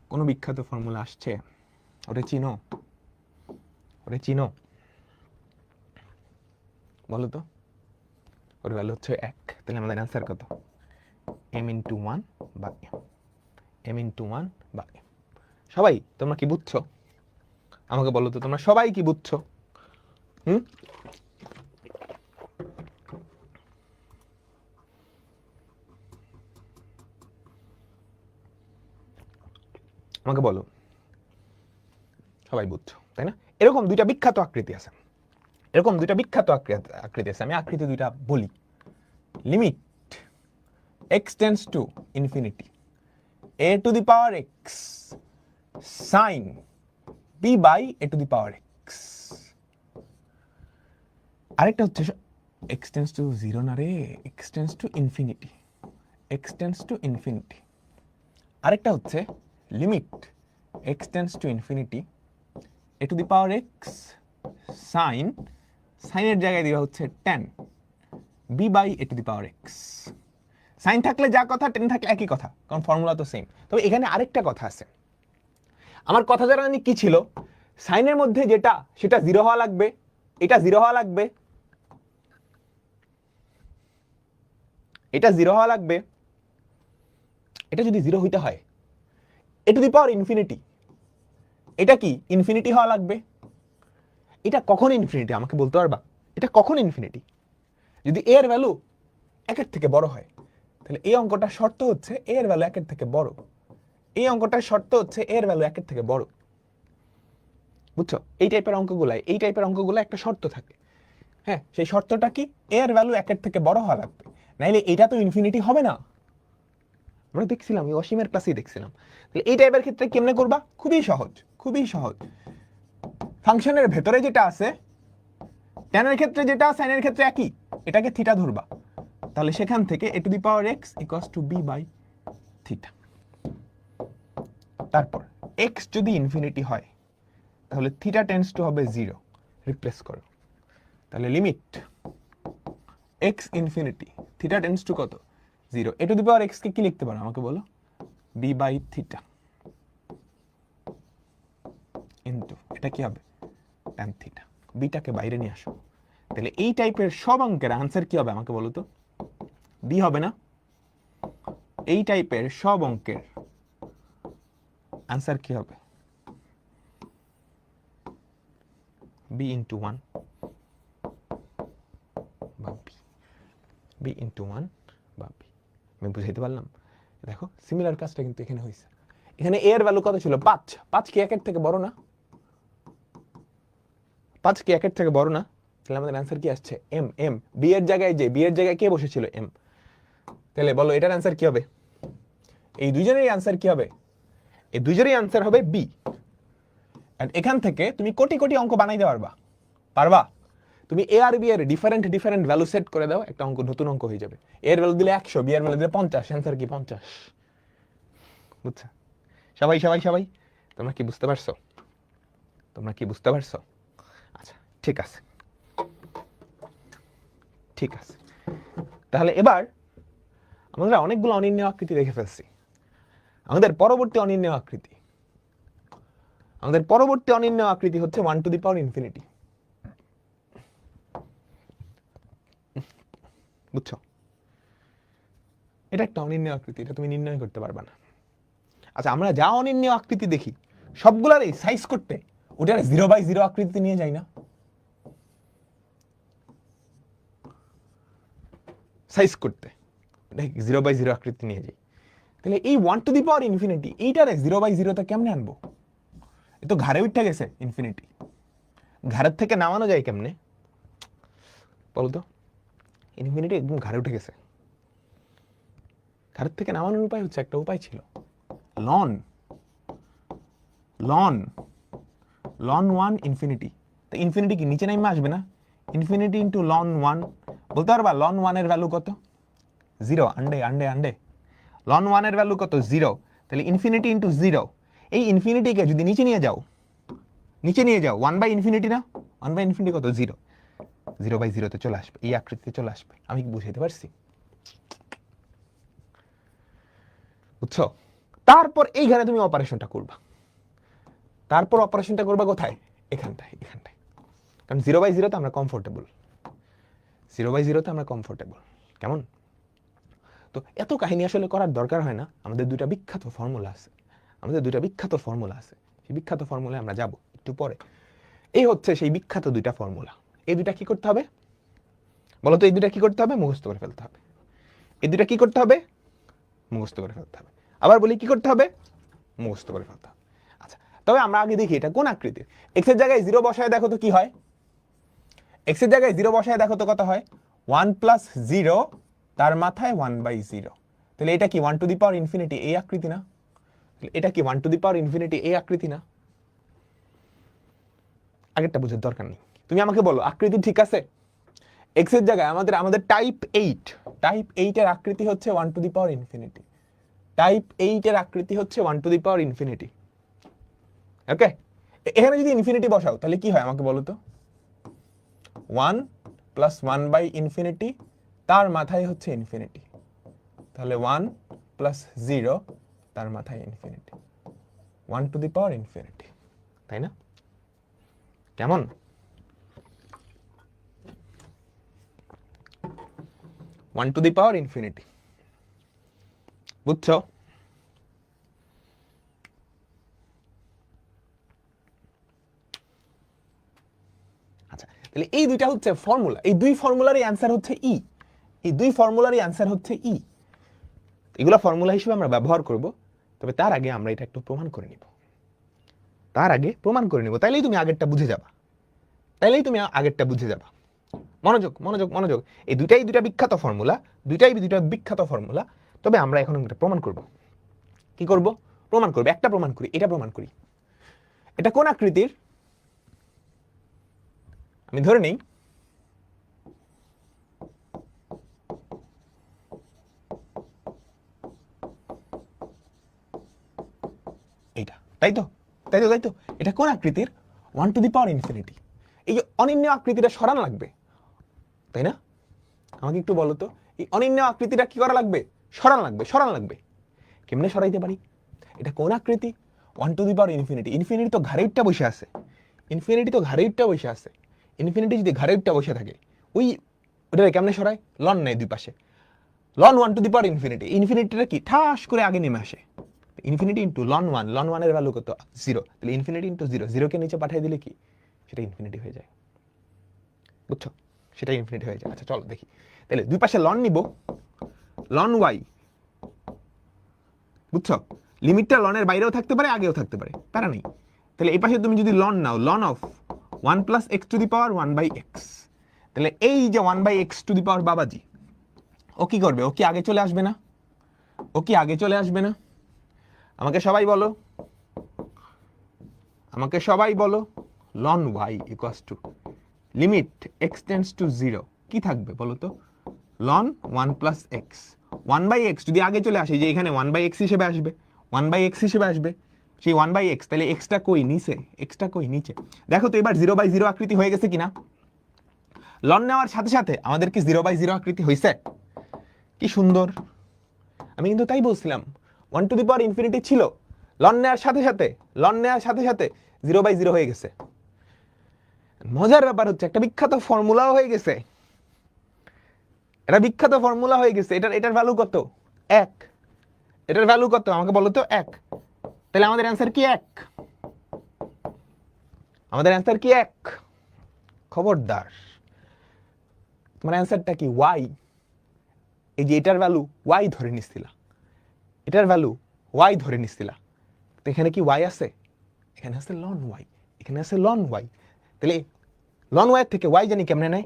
কোন বিখ্যাত ফর্মুলা আসছে? ওরে চিনো? ওরে চিনো? বলো তো। ওর ভ্যালু হচ্ছে 1, তাহলে আমাদের অ্যান্সার কত? এম ইন্টু 1 বা এম, এম ইন্টু 1 বা এম। সবাই তোমরা কি বুঝছো? আমাকে বলো তো তোমরা সবাই কি বুঝছো? আমাকে বলো সবাই বুঝছো, তাই না? এরকম দুইটা বিখ্যাত আকৃতি আছে, এরকম দুইটা বিখ্যাত আকৃতি আছে। আমি আকৃতি দুইটা বলি। Limit x tends to infinity a to the power x sine b by a to the power x. আরেকটা হচ্ছে এক্স টেন্ডস টু জিরো না রে, x tends to infinity, x tends to infinity. আরেকটা হচ্ছে limit x tends to infinity a to the power x sine, সাইনের জায়গায় দেওয়া হচ্ছে tan b by a to the power x. Sine থাকলে যা কথা, টেন থাকলে একই কথা, কারণ ফর্মুলা তো সেম। তবে এখানে আরেকটা কথা আছে। আমার কথা জানি কি ছিল? সাইনের মধ্যে যেটা সেটা জিরো হওয়া লাগবে, এটা জিরো হওয়া লাগবে, এটা জিরো হওয়া লাগবে, এটা যদি 0 হইতে হয় a to the power infinity, এটা কি ইনফিনিটি হওয়া লাগবে। এটা কখন ইনফিনিটি আমাকে বলতে পারবা? এটা কখন ইনফিনিটি? যদি a এর ভ্যালু 1 এর থেকে বড় হয়, তাহলে এই অঙ্কটার শর্ত হচ্ছে a এর ভ্যালু 1 এর থেকে বড়। এই অঙ্কটার শর্ত হচ্ছে a এর ভ্যালু 1 এর থেকে বড়। বুঝছো? এই টাইপের অঙ্কগুলো একটা শর্ত থাকে। হ্যাঁ, সেই শর্তটা কি? a এর ভ্যালু 1 এর থেকে বড় হওয়া লাগবে, নাইলে এটা তো ইনফিনিটি হবে না। আমরা দেখছিলাম, এই অসীমের ক্লাসেই দেখছিলাম। তাহলে এই টাইপের ক্ষেত্রে কেমনে করবা? খুবই সহজ, খুবই সহজ। ফাংশনের ভেতরে যেটা আছে, tan এর ক্ষেত্রে যেটা আছে sin এর ক্ষেত্রে একই, এটাকে থিটা ধরবা। তাহলে সেখান থেকে a to the power x equals to b by theta. তারপর x যদি ইনফিনিটি হয়, তাহলে থিটা টেন্ডস টু হবে 0, রিপ্লেস করো। তাহলে limit x infinity, theta tends two কত? 0। a to the power x কে কি লিখতে পারো আমাকে বলো? b বাই থিটা ইনটু এটা কি হবে? tan theta. বিটাকে বাইরে নিয়ে আসো। তাহলে এই টাইপের সব অঙ্কের আনসার কি হবে আমাকে বলো তো? b হবে না? এই টাইপের সব অঙ্কের আনসার কি হবে? b ইনটু 1 বা b ইনটু 1 বা b। আমি বুঝাইতে পারলাম? দেখো সিমিলার কাজটা কিন্তু এখানে হয়েছে। এখানে a এর ভ্যালু কত ছিল? 5। 5 কি 1 এর থেকে বড় না? 5 কি 1 এর থেকে বড় না? তাহলে আমাদের অ্যান্সার কি আসছে? m। b এর জায়গায় কে বসেছিল? m। তাহলে বলো এটার অ্যান্সার কি হবে? এই দুইজনেরই অ্যান্সার কি হবে? এই দুইজনেরই অ্যান্সার হবে b। আর এখান থেকে তুমি কোটি কোটি অঙ্ক বানাইতে পারবা। তুমি a আর b এর ডিফারেন্ট ভ্যালু সেট করে দাও, একটা অঙ্ক নতুন অঙ্ক হয়ে যাবে। a এর ভ্যালু দিলে 100, b এর ভ্যালু দিলে 50, অ্যান্সার কি? 50। বুঝছো? সবাই তোমরা কি বুঝতে পারছো? আচ্ছা, ঠিক আছে। তাহলে এবার আমরা অনেকগুলো অনির্ণেয় আকৃতি দেখে ফেলছি। আমাদের পরবর্তী অনির্ণেয় আকৃতি হচ্ছে 1 টু দি পাওয়ার ইনফিনিটি। বুঝছো? এটা একটা অনির্ণেয় আকৃতি, এটা তুমি নির্ণয় করতে পারবা না। আচ্ছা, আমরা যা অনির্ণেয় আকৃতি দেখি সবগুলারই সাইজ করতে ওটার 0/0 আকৃতি নিয়ে যাই না? সাইজ করতে 0/0 আকৃতি নিয়ে যাই। তাহলে এই 1 টু দি পাওয়ার ইনফিনিটি এইটারে 0/0 তে কেমনে আনবো? এ তো ঘাড়ে উঠে গেছে ইনফিনিটি। ঘাড়ের থেকে নামানো যায় কেমনে বলতো? ইনফিনিটি একদম ঘাড়ে উঠে গেছে। ঘাড়ের থেকে নামানোর উপায় হচ্ছে, একটা উপায় ছিল লন 1 ইনফিনিটি। তো ইনফিনিটি কি নিচে নামে আসবে না? ইনফিনিটি ইন্টু লন 1 বলতে পারবা লন 1 এর ভ্যালু কত? 0। আন্ডে লন 1 এর ভ্যালু কত? 0। তাহলে ইনফিনিটি ইন্টু 0। এই ইনফিনিটিকে যদি নিচে নিয়ে যাও 1/ইনফিনিটি না? 1/ইনফিনিটি কত? 0। 0/0 তে চলে আসবে, এই আকৃতিতে চলে আসবে। আমি কি বুঝাইতে পারছি? বুঝছো? তারপর এইখানে তুমি অপারেশনটা করবা। কোথায়? এখানটায়। কারণ 0/0 তে আমরা কমফোর্টেবল। কেমন? তো এত কাহিনী আসলে করার দরকার হয় না। আমাদের দুইটা বিখ্যাত ফর্মুলা আছে। সেই বিখ্যাত ফর্মুলায় আমরা যাব একটু পরে। এই হচ্ছে সেই বিখ্যাত দুইটা ফর্মুলা। এই দুইটা কি করতে হবে বলো তো? এই দুইটা কি করতে হবে? মুখস্থ করে ফেলতে হবে। আবার বলি, কি করতে হবে? মুখস্থ করে ফেলতে হবে। আচ্ছা, তবে আমরা আগে দেখি এটা কোন আকৃতির। x এর জায়গায় 0 বসায় দেখো তো কি হয়। x এর জায়গায় 0 বসায় দেখো তো কত হয়? 1 প্লাস 0 তার মাথায় 1/0। তাহলে এটা কি 1 টু দি পাওয়ার ইনফিনিটি এই আকৃতি না? আগেরটা বুঝার দরকার নেই। তুমি আমাকে বলো আকৃতি ঠিক আছে? x এর জায়গায় আমাদের টাইপ 8 এর আকৃতি হচ্ছে 1 টু দি পাওয়ার ইনফিনিটি। ওকে, এখানে যদি ইনফিনিটি বসাও তাহলে কি হয় আমাকে বলো তো? 1 প্লাস 1/ইনফিনিটি তার মাথায় হচ্ছে ইনফিনিটি। তাহলে 1 প্লাস 0 তার মাথায় infinity. 1 to the power infinity, তাই না? কেমন? 1 টু দি পাওয়ার ইনফিনিটি। বুঝছো? তাহলে এই দুইটা হচ্ছে ফর্মুলা, এই দুই ফর্মুলারই অ্যান্সার হচ্ছে ই, এই দুই ফর্মুলারই অ্যান্সার হচ্ছে ই। এগুলা ফর্মুলা হিসেবে আমরা ব্যবহার করব, তবে তার আগে আমরা এটা একটু প্রমাণ করে নিব, তার আগে প্রমাণ করে নিব, তাইলেই তুমি আগেরটা বুঝে যাবা, তাইলেই তুমি আগেরটা বুঝে যাবা। মনোযোগ মনোযোগ মনোযোগ, এই দুইটা বিখ্যাত ফর্মুলা, দুইটা বিখ্যাত ফর্মুলা। তবে আমরা এখন এটা প্রমাণ করব। কি করব? প্রমাণ করব। একটা প্রমাণ করি, এটা প্রমাণ করি। এটা কোন আকৃতির? আমি ধরে নেই এইটা, তাই তো তাই তো তাই তো এটা কোন আকৃতির? 1 টু দি পাওয়ার ইনফিনিটি। এই যে অনির্ণ আকৃতিটা সরানো লাগবে, তাই না? আমাকে একটু বলো তো, এই অনির্ণ আকৃতিটা কি করা লাগবে? সরানো লাগবে, সরানো লাগবে। কেমনে সরাইতে পারি? এটা কোন আকৃতি? 1 to the power infinity. Infinity তো ঘাড়েরটা বসে আছে, ইনফিনিটি তো ঘাড়েরটা বসে আছে। ইনফিনিটি যদি ঘাড়েরটা বসে থাকে, ওটা কেমনে সরায়? লন নেই দুই পাশে, ln 1 to the power infinity. ইনফিনিটিটা কি ঠাস করে আগে নেমে আসে, ইনফিনিটি ইন্টু লন 1, লন 1 এর ভ্যালু কত? 0। তাহলে ইনফিনিটি ইন্টু 0, 0 কে নিচে পাঠিয়ে দিলে কি সেটা ইনফিনিটি হয়ে যায়, বুঝছো? সেটা ইনফিনিটি হয়ে যায়। আচ্ছা চলো দেখি, তাহলে দুই পাশে লন নিব, লন y, বুঝছো? লিমিটটা লনের বাইরেও থাকতে পারে, আগেও থাকতে পারে, প্যারা নেই। তাহলে এই পাশে তুমি যদি লন নাও, লন of 1 plus x to the power 1 by x, তাহলে এই যে 1 by x to the power বাবাজি, ও কি করবে? ও কি আগে চলে আসবে না? ও কি আগে চলে আসবে না? আমাকে সবাই বলো, আমাকে সবাই বলো, লন y equals to limit x tends to 0 কি থাকবে বলো তো? লন 1 প্লাস x, 1 বাই x যদি আগে চলে আসে, যে এখানে 1 বাই x হিসেবে আসবে, 1 বাই x হিসেবে আসবে, সেই 1 বাই x, তাহলে x টা কই? নিচে, x টা কই? নিচে। দেখো তো এবার 0 বাই 0 আকৃতি হয়ে গেছে কিনা? লন নেওয়ার সাথে সাথে আমাদের কি 0 বাই 0 আকৃতি হয়েছে? কি সুন্দর! আমি কিন্তু তাই বলছিলাম, 1 টু দি পাওয়ার ইনফিনিটি ছিল, লন নেওয়ার সাথে সাথে, লন নেওয়ার সাথে সাথে 0 বাই 0 হয়ে গেছে। মজার ব্যাপার হচ্ছে একটা বিখ্যাত ফর্মুলাও হয়ে গেছে, এটা বিখ্যাত ফর্মুলা হয়ে গেছে। এটার ভ্যালু কত? 1। এটার ভ্যালু কত আমাকে বলো তো? 1। তাহলে আমাদের অ্যান্সার কি 1? আমাদের অ্যান্সার কি 1? খবরদার, তোমার অ্যান্সারটা কি? y। এই যে এটার ভ্যালু y ধরে নিছিলা, এটার ভ্যালু y ধরে নিছিলা, তো এখানে কি y আছে? এখানে আছে লন y, এখানে আছে লন y। তাহলে লন y এর থেকে y জানি কেমনে নেয়?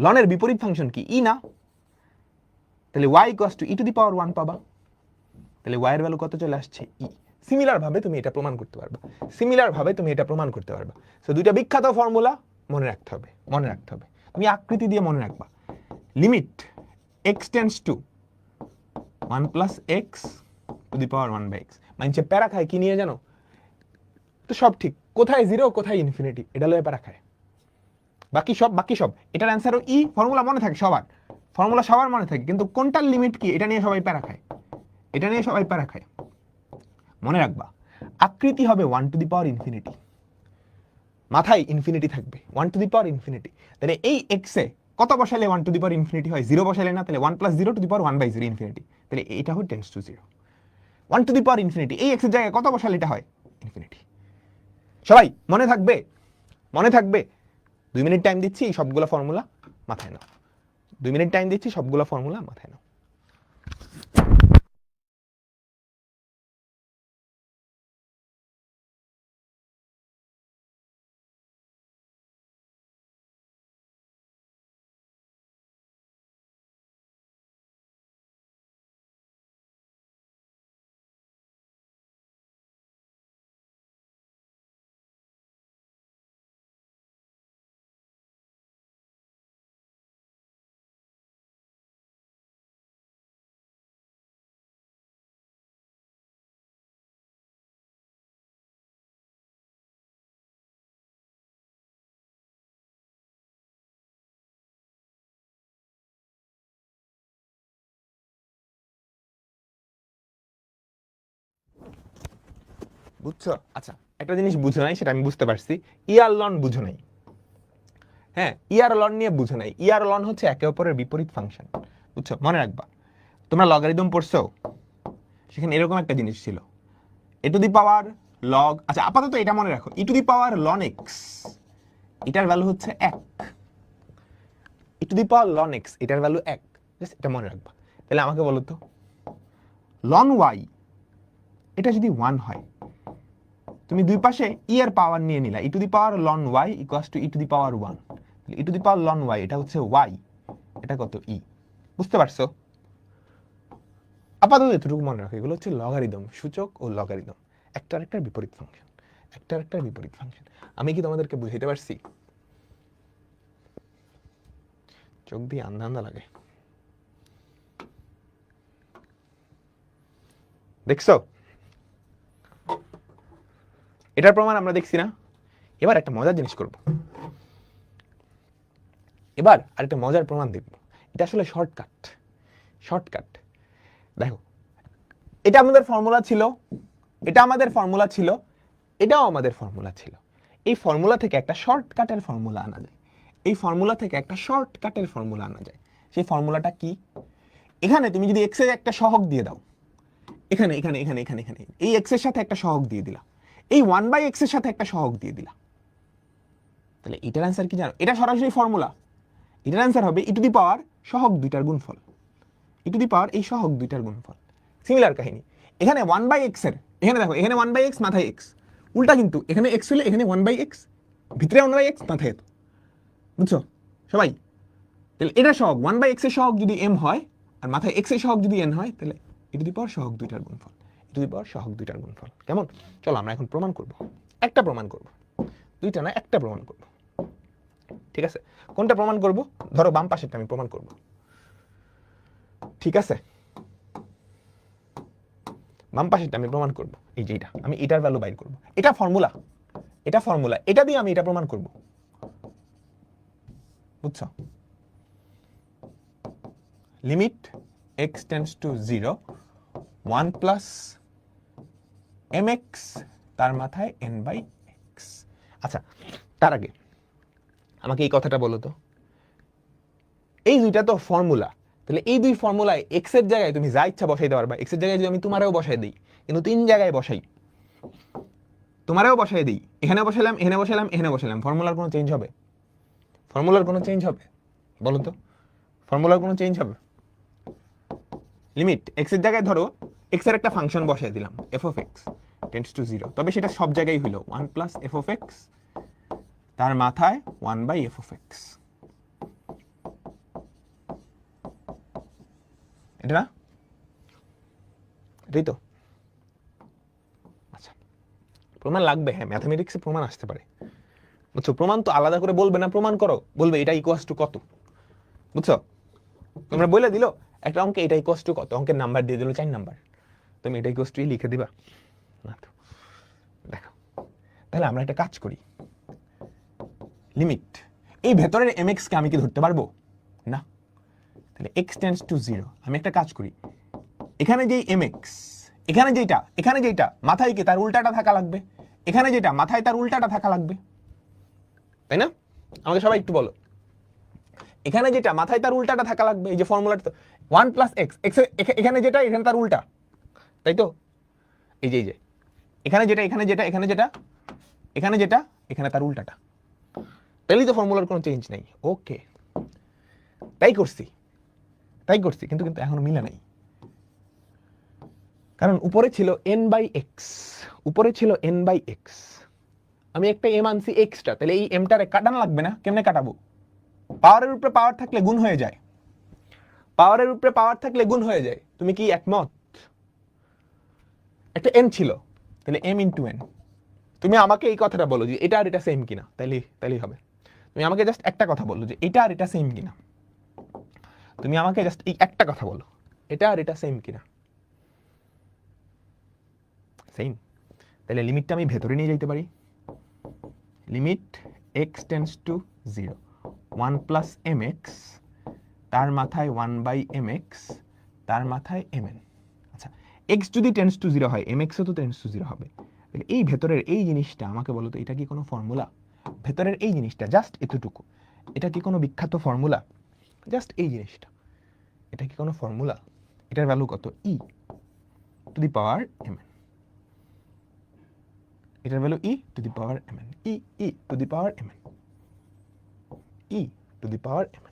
লনের বিপরীত ফাংশন কি? ই না? তাহলে y equals to e to the power 1 পাবা। তাহলে y এর ভ্যালু কত চলে আসছে? ই। সিমিলার ভাবে তুমি এটা প্রমাণ করতে পারবা, সিমিলার ভাবে তুমি এটা প্রমাণ করতে পারবা। সো দুইটা বিখ্যাত ফর্মুলা মনে রাখতে হবে, মনে রাখতে হবে। তুমি আকৃতি দিয়ে মনে রাখবা, limit x tends to 1 plus x to the power 1 by x। মানছে প্যারা খায় কি নিয়ে জানো তো? সব ঠিক, কোথায় 0 কোথায় ইনফিনিটি, এটা লয়ে প্যারা খায়। বাকি সব এটার অ্যান্সারও ই। ফর্মুলা মনে থাকে সবার, ফর্মুলা সবার মনে থাকে, কিন্তু কোনটার লিমিট কি এটা নিয়ে সবাই প্যারা খায়, এটা নিয়ে সবাই প্যারা খায়। মনে রাখবা, আকৃতি হবে 1 টু দি পাওয়ার ইনফিনিটি, মাথায় ইনফিনিটি থাকবে, 1 টু দি পাওয়ার ইনফিনিটি। তাহলে এই x এ কত বসালে 1 টু দি পাওয়ার ইনফিনিটি হয়? 0 বসালে না? তাহলে 1 plus 0 to the power 1 by 0 infinity. তাহলে এটা হয় tends to 0। 1 to the power infinity, এই x এর জায়গায় কত বসালে এটা হয়? ইনফিনিটি। সবাই মনে থাকবে, মনে থাকবে। 2 মিনিট টাইম দিচ্ছি, এই সবগুলো ফর্মুলা মাথায় নাও। 2 মিনিট টাইম দিচ্ছি, সবগুলো ফর্মুলা মাথায় নাও। বুঝছো? আচ্ছা, একটা জিনিস বুঝো নাই, সেটা আমি বুঝতে পারছি। ইয়ার লন বুঝো নাই। হ্যাঁ, ইয়ার লন নিয়ে বুঝো নাই। ইয়ার লন হচ্ছে একে অপরের বিপরীত ফাংশন, বুঝছো? মনে রাখবা, তোমরা লগারিদম পড়ছো, সেখানে এরকম একটা জিনিস ছিল, এ টু দি পাওয়ার লগ, আচ্ছা আপাতত এটা মনে রাখো, e to the power ln x এটার ভ্যালু হচ্ছে 1, e to the power ln x এটার ভ্যালু 1, জাস্ট এটা মনে রাখবা। তাহলে আমাকে বলো তো লন y এটা যদি 1 হয়, তুমি দুই পাশে ই এর পাওয়ার নিয়ে নিলা, e to the power ln y equals to e to the power 1, e to the power ln y এটা হচ্ছে y, এটা কত ই, বুঝতে পারছো? আপাতত এতটুকু মনে রাখো, এগুলো হচ্ছে লগারিদম, সূচক ও লগারিদম, একটা আরেকটার বিপরীত ফাংশন, একটা আরেকটার বিপরীত ফাংশন। আমি কি তোমাদেরকে বুঝাইতে পারছি? চোখ দিয়ে আন্ধা আন্ধা লাগে, দেখছো? এটার প্রমাণ আমরা দেখছি না? এবার একটা মজার জিনিস করব, এবার আরেকটা মজার প্রমাণ দেখব। এটা আসলে শর্টকাট, শর্টকাট। দেখো এটা আমাদের ফর্মুলা ছিল, এটা আমাদের ফর্মুলা ছিল, এটাও আমাদের ফর্মুলা ছিল। এই ফর্মুলা থেকে একটা শর্টকাটের ফর্মুলা আনা যায়, এই ফর্মুলা থেকে একটা শর্টকাটের ফর্মুলা আনা যায়। সেই ফর্মুলাটা কি? এখানে তুমি যদি এক্স এর একটা সহগ দিয়ে দাও, এখানে এখানে এখানে এখানে এখানে এই এক্স এর সাথে একটা সহগ দিয়ে দিলা, এই 1/x এর সাথে একটা সহগ দিয়ে দিলা, তাহলে এটার অ্যান্সার কি জানো? এটা সরাসরি ফর্মুলা। এটার অ্যান্সার হবে ই টু দি পাওয়ার সহগ দুইটার গুণফল, ই টু দি পাওয়ার এই সহগ দুইটার গুণফল। সিমিলার কাহিনী এখানে 1/x এর, এখানে দেখো এখানে 1/x মাথায় x, উল্টা কিন্তু এখানে x হলে এখানে 1/x, ভিতরে 1/x মাথায় এত, বুঝছো সবাই? তাহলে এটা সহগ 1/x এর সহগ যদি m হয় আর মাথায় x এর সহগ যদি n হয়, তাহলে ই টু দি পাওয়ার সহগ দুইটার গুণফল, ই টু দি পাওয়ার সহগ দুইটার গুণফল। কেমন? চলো আমরা এখন প্রমাণ করব, একটা প্রমাণ করব, দুইটা না একটা প্রমাণ করব, ঠিক আছে? কোনটা প্রমাণ করব? ধরো বাম পাশেরটা আমি প্রমাণ করব, ঠিক আছে? বাম পাশেরটা আমি প্রমাণ করব, এই যে এটা আমি এটার ভ্যালু বাইর করব, এটা ফর্মুলা, এটা ফর্মুলা, এটা দিয়ে আমি এটা প্রমাণ করব, বুঝছো? Limit x tends to 0 1 plus mx তার মাথায় n/x। আচ্ছা তার আগে আমাকে এই কথাটা বলো তো, এই দুইটা তো ফর্মুলা, তাহলে এই দুই ফর্মুলায় x এর জায়গায় তুমি যা ইচ্ছা বসাইতে পারবা। x এর জায়গায় যদি আমি তোমারেও বসাই দিই, কিন্তু তিন জায়গায় বসাই, তোমারেও বসাই দিই, এখানে বসালাম, এখানে বসালাম, এখানে বসালাম, ফর্মুলার কোনো চেঞ্জ হবে? ফর্মুলার কোনো চেঞ্জ হবে? বলো তো, ফর্মুলার কোনো চেঞ্জ হবে? লিমিট x এর জায়গায় ধরো x এর একটা ফাংশন বসাই দিলাম f of x tends to 0, তবে সেটা সব জায়গায় হইলো 1 প্লাস f of x তার মাথায় 1/f of x, এটা না? এটাই তো। আচ্ছা প্রমাণ লাগবে, হ্যাঁ ম্যাথমেটিক্সে প্রমাণ আসতে পারে, বুঝছো? প্রমাণ তো আলাদা করে বলবে না, প্রমাণ করো, বলবে এটা ইকুয়ালস টু কত, বুঝছো? তোমরা বলে দিলো একটা অঙ্কে এটা ইকুয়ালস টু কত, অঙ্কের নাম্বার দিয়ে দিল 4 নাম্বার, তুমি এটা ইকুয়ালস টু লিখে দিবা না তো? দেখো তাহলে আমরা একটা কাজ করি, লিমিট এই ভেতরের mx কে আমি কি ধরতে পারবো না? তাহলে x টেন্ডস টু 0, আমি একটা কাজ করি, এখানে যেই mx, এখানে যেটা মাথায় কি তার উল্টাটা থাকা লাগবে, এখানে যেটা মাথায় তার উল্টাটা থাকা লাগবে, তাই না? আমাকে সবাই একটু বলো, এখানে যেটা মাথায় তার উল্টাটা থাকা লাগবে, এই যে ফর্মুলাটা তো 1 প্লাস x, এখানে যেটা এখানে তার উল্টা, তাই তো? এই যে এখানে যেটা এখানে যেটা এখানে যেটা এখানে যেটা এখানে তার উল্টাটা, তাইলেই তো ফর্মুলার কোনো চেঞ্জ নেই। ওকে তাই করছি কিন্তু এখনো মিলে নাই, কারণ উপরে ছিল n/x, উপরে ছিল n/x, আমি একটা m আনছি এক্সট্রা, তাহলে এই mটারে কাটানো লাগবে না? কেমনে কাটাবো? পাওয়ারের উপরে পাওয়ার থাকলে গুণ হয়ে যায়, পাওয়ারের উপরে পাওয়ার থাকলে গুণ হয়ে যায়, তুমি কি একমত? একটা n ছিল, তাহলে m ইন্টু n। তুমি আমাকে এই কথাটা বলো যে এটা আর এটা সেম কিনা, তাইলেই হবে। তুমি আমাকে জাস্ট একটা কথা বলো যে এটা আর এটা সেম কিনা, তুমি আমাকে জাস্ট এই একটা কথা বলো, এটা আর এটা সেম কিনা? সেম। তাহলে লিমিটটা আমি ভেতরে নিয়ে যেতে পারি, limit x tends to 0 1 plus mx তার মাথায় 1/mx তার মাথায় mn। আচ্ছা x যদি টেন্ডস টু 0 হয়, mx ও তো টেন্ডস টু 0 হবে, তাহলে এই ভেতরের এই জিনিসটা আমাকে বলো তো, এটা কি কোনো ফর্মুলা? ভেতরের এই জিনিসটা জাস্ট এতটুকু, এটা কি কোনো বিখ্যাত ফর্মুলা? জাস্ট এই জিনিসটা, এটা কি কোনো ফর্মুলা? এটার ভ্যালু কত? e to the power mn, এটার value e to the power mn, e to the power mn। E to the power m.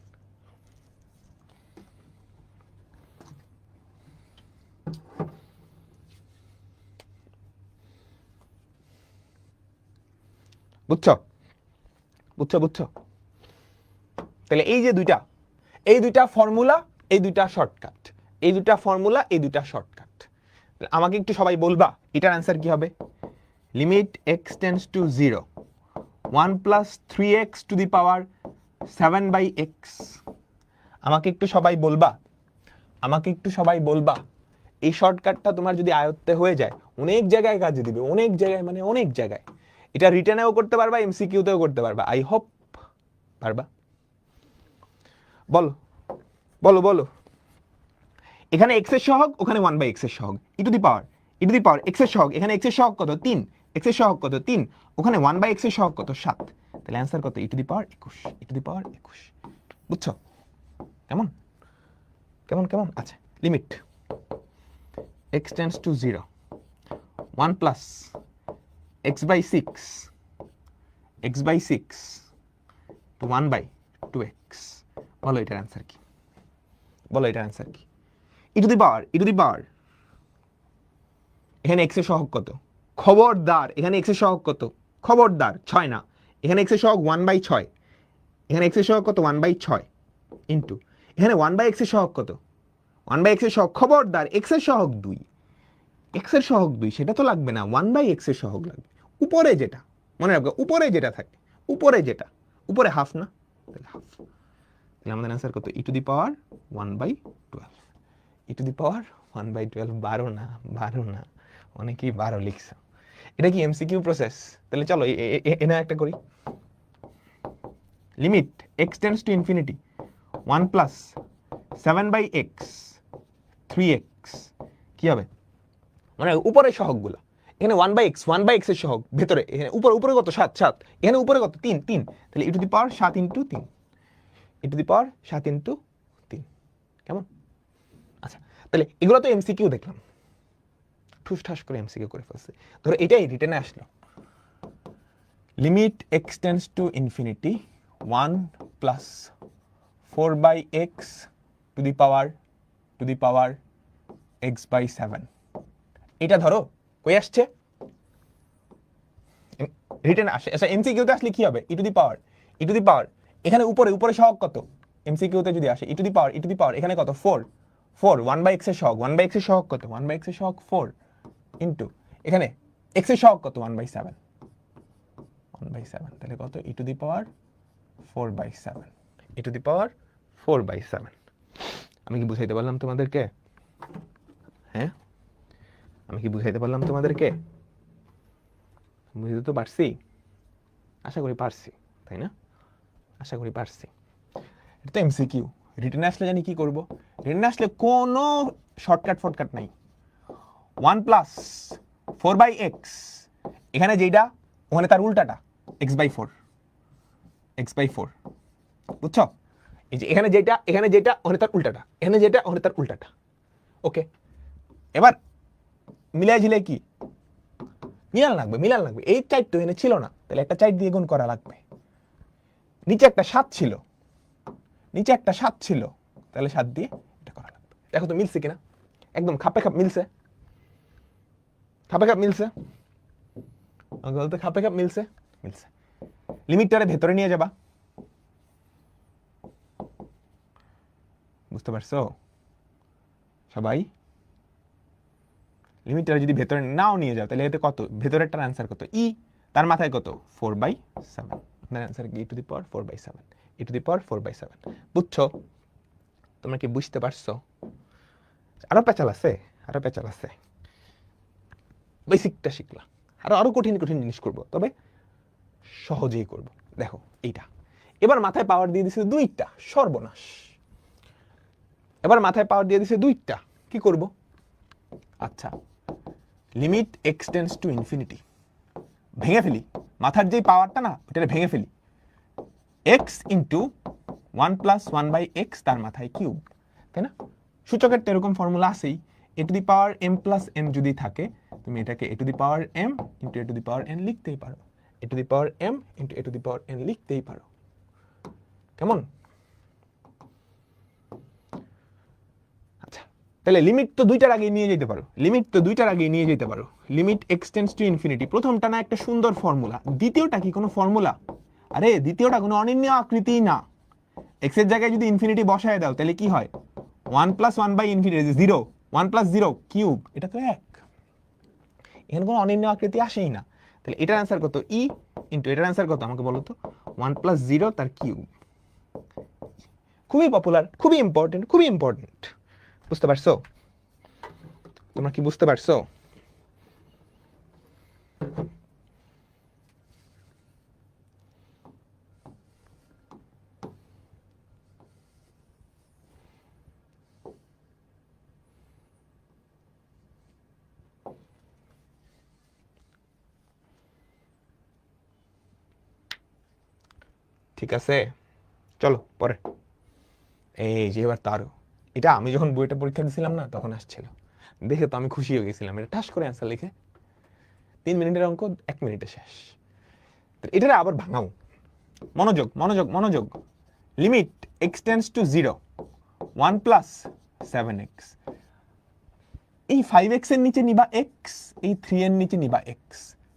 বুঝছো বুঝছো বুঝছো? তাহলে এই যে দুইটা ফর্মুলা, এই দুইটা শর্টকাট, এই দুইটা ফর্মুলা, এই দুইটা শর্টকাট। আমাকে একটু সবাই বলবা এটার অ্যান্সার কি হবে? Limit x tends to 0 1 plus 3x two the power 7/x। আমাকে একটু সবাই বলবা এই শর্টকাটটা তোমার যদি আয়ত্তে হয়ে যায় অনেক জায়গায় কাজে দিবে, অনেক জায়গায়, মানে অনেক জায়গায়। এটা রিটেনেও করতে পারবা, এমসিকিউতেও করতে পারবা। আই হোপ পারবা। বলো বলো বলো। এখানে x এর সহগ, ওখানে 1/x এর সহগ, ই টু দি পাওয়ার x এর সহগ, এখানে x এর সহগ কত 3, x এর সহগ কত 3, ওখানে 1/x এর সহগ কত 7। তাহলে অ্যান্সার কত? E to the power 21। বুঝছো? কেমন কেমন কেমন? আচ্ছা, limit x tends to 0 1 plus x/6 to 1/2x। বলো এটার অ্যান্সার কি? ই টু দি পাওয়ার এখানে x এর সহগ কত? খবরদার, এখানে x এর সহগ কত? খবরদার 6 না, এখানে x এর সহগ 1/6, এখানে x এর সহগ কত? 1/6 ইন্টু এখানে 1/x এর সহগ কত? 1/x এর সহগ, খবরদার x এর সহগ 2, x এর সহগ 2, সেটা তো লাগবে না, 1/x এর সহগ লাগবে। উপরে যেটা, মনে রাখবে, উপরে যেটা থাকে, উপরে হাফ না, তাহলে হাফ। তাহলে আমাদের অ্যান্সার কত? E to the power 1/12। E to the পাওয়ার 1/12। 12 না, অনেকেই 12 লিখছে। এটা কি এমসিকিউ প্রসেস? তাহলে চলো এনে একটা করি। Limit x tends to infinity 1 plus 7/x 3x কি হবে? মানে উপরে সহগগুলো, এখানে 1/x এর সহগ ভেতরে, এখানে উপরে কত? 7, এখানে উপরে কত? 3। তাহলে e to the power 7 into 3, e to the power 7 into 3। কেমন? আচ্ছা, তাহলে এগুলো তো এমসিকিউ দেখলাম, ঠুসঠাস করে এমসিকিউ করে ফেলছে। ধরো এটাই রিটেনে আসলো, limit x tends to infinity 1 plus 4/x two the power x/7। এটা ধরো কই আসছে? রিটেন আসে। আচ্ছা, এমসিকিউতে আসলে কি হবে? ই টু দি পাওয়ার এখানে উপরে সহগ কত? এমসিকিউতে যদি আসে ই টু দি পাওয়ার এখানে কত? 4 1/x এর সহগ, 1/x এর সহগ কত? 1/x এর সহগ 4 ইন্টু এখানে x এর সহগ কত? 1/7। তাহলে কত? E to the power 4/7। E to the power 4/7। আমি কি বুঝাইতে পারলাম তোমাদেরকে? হ্যাঁ, আমি কি বুঝাইতে পারলাম তোমাদেরকে? বুঝতে তো পারছি, আশা করি পারছি, তাই না? আশা করি পারছি। এটা তো এমসিকিউ। রিটেনে আসলে জানি কি করব? রিটেনে আসলে কোনো শর্টকাট নাই। 1 প্লাস 4/x, এখানে যেটা ওখানে তার উল্টাটা, x/4। বুঝছো? এই যে এখানে যেটা ওখানে তার উল্টাটা, এখানে যেটা ওখানে তার উল্টাটা। ওকে, এবার মিলাই ঝিলাই কি মিলান লাগবে। এই চাইট তো এখানে ছিল না, তাহলে একটা চাইট দিয়ে গুণ করা লাগবে। নিচে একটা 7 ছিল, তাহলে 7 দিয়ে এটা করা লাগবে। দেখো তো মিলছে কিনা? একদম খাপে খাপ মিলছে। লিমিটটারে ভেতরে নিয়ে যাবা। বুঝতে পারছো সবাই? লিমিটটারে যদি ভেতরে নাও নিয়ে যাও তাহলে এতে কত? ভেতরেরটার অ্যান্সার কত? ই, তার মাথায় কত? 4/7। আপনার অ্যান্সার কি? ই টু দি পাওয়ার 4/7। বুঝছো? তোমরা কি বুঝতে পারছো? আরো পেঁচাল আছে। বেসিকটা শিখলা, আরো কঠিন জিনিস করবো, তবে সহজেই করব। দেখো এইটা এবার মাথায় পাওয়ার দিয়ে দিছে 2টা, সর্বনাশ। এবার মাথায় পাওয়ার দিয়ে দিছে 2টা, কি করব? আচ্ছা, limit x tends to infinity, ভেঙে ফেলি। মাথার যেই পাওয়ারটা না, ওটা ভেঙে ফেলি। x ইন্টু 1 প্লাস 1/x তার মাথায় কিউব, তাই না? সূচকের তো এরকম ফর্মুলা আছেই, a to the power m plus n যদি থাকে, তুমি এটাকে a to the power m into a to the power n লিখতেই পারো। A to the power m into a to the power n লিখতেই পারো। কেমন? আচ্ছা, তাহলে লিমিট তো দুইটার আগে নিয়ে যেতে পারো, limit x tends to infinity. প্রথমটা না একটা সুন্দর ফর্মুলা, দ্বিতীয়টা কি কোনো ফর্মুলা? আরে দ্বিতীয়টা কোনো অনির্ণয় আকৃতি না। x এর জায়গায় যদি ইনফিনিটি বসায় দাও তাহলে কি হয়? 1 + 1 বাই ইনফিনিটি 0, 1 + 0 কিউব, এটা তো 1। এখানে কোনো অনির্ণয় আকৃতি আসেই না। তাহলে এটার অ্যান্সার কত? ই ইন্টু এটার অ্যান্সার কত আমাকে বলো তো? 1 + 0 তার কিউব। খুবই পপুলার, খুবই ইম্পর্টেন্ট। বুঝতে পারছো? তোমরা কি বুঝতে পারছো? ঠিক আছে, চলো পরে। এই যে এবার তারও, এটা আমি যখন বইটা পরীক্ষা দিয়েছিলাম না তখন আসছিল, দেখে তো আমি খুশি হয়ে গেছিলাম। এটা ঠাস করে অ্যান্সার লিখে 3 মিনিটের অঙ্ক 1 মিনিটে শেষ। এটা আবার ভাঙাও, মনোযোগ। Limit x tends to 0, 1 + 7x। এই 5x এর নিচে নিবা x, এই 3 এর নিচে নিবা x,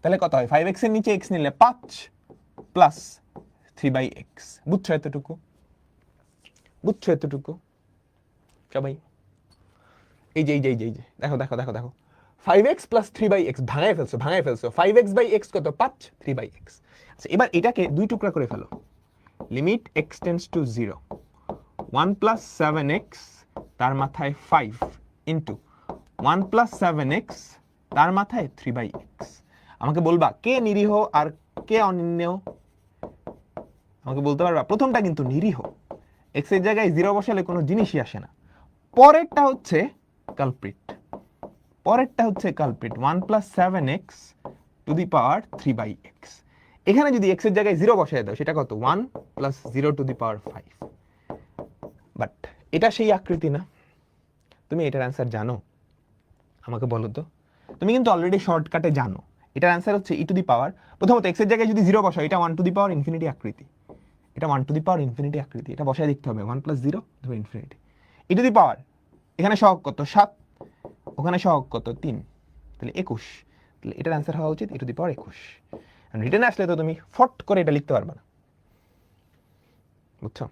তাহলে কত হয়? 5x এর নিচে x নিলে 5 + 3/x। বুঝছো এতটুকু? সবাই এই যে দেখো 5x + 3/x ভাঙায় ফেলছো। 5x/x কত? 5, 3/x। আচ্ছা, এবার এটাকে দুই টুকরা করে ফেলো। Limit x tends to 0, 1 + 7x তার মাথায় 5 ইন্টু 1 + 7x তার মাথায় 3/x। আমাকে বলবা কে নিরীহ আর কে অনির্ণেয়? আমাকে বলতে পারবা? প্রথমটা কিন্তু নিরীহ, x এর জায়গায় 0 বসালে কোনো জিনিসই আসে না। পরেরটা হচ্ছে culprit, 1 + 7x two the power 3/x। এখানে যদি x এর জায়গায় 0 বসায় দাও সেটা কত? 1 + 0 টু দি পাওয়ার 5। বাট এটা সেই আকৃতি না। তুমি এটার অ্যান্সার জানো? আমাকে বলো তো। তুমি কিন্তু অলরেডি শর্টকাটে জানো এটার অ্যান্সার হচ্ছে ই টু দি পাওয়ার, প্রথমত x এর জায়গায় যদি 0 বসাও এটা 1 টু দি পাওয়ার ইনফিনিটি আকৃতি, এটা 1 টু দি পাওয়ার ইনফিনিটি আকৃতি। এটা বসায় দেখতে হবে 1 + 0 ধরো ইনফিনিটি। ই টু দি পাওয়ার এখানে সহগ কত? 7, ওখানে সহগ কত? 3, তাহলে 21। তাহলে এটার অ্যান্সার হওয়া উচিত ই টু দি পাওয়ার 21। রিটেনে আসলে তো তুমি ফট করে এটা লিখতে পারবে না, বুঝছো?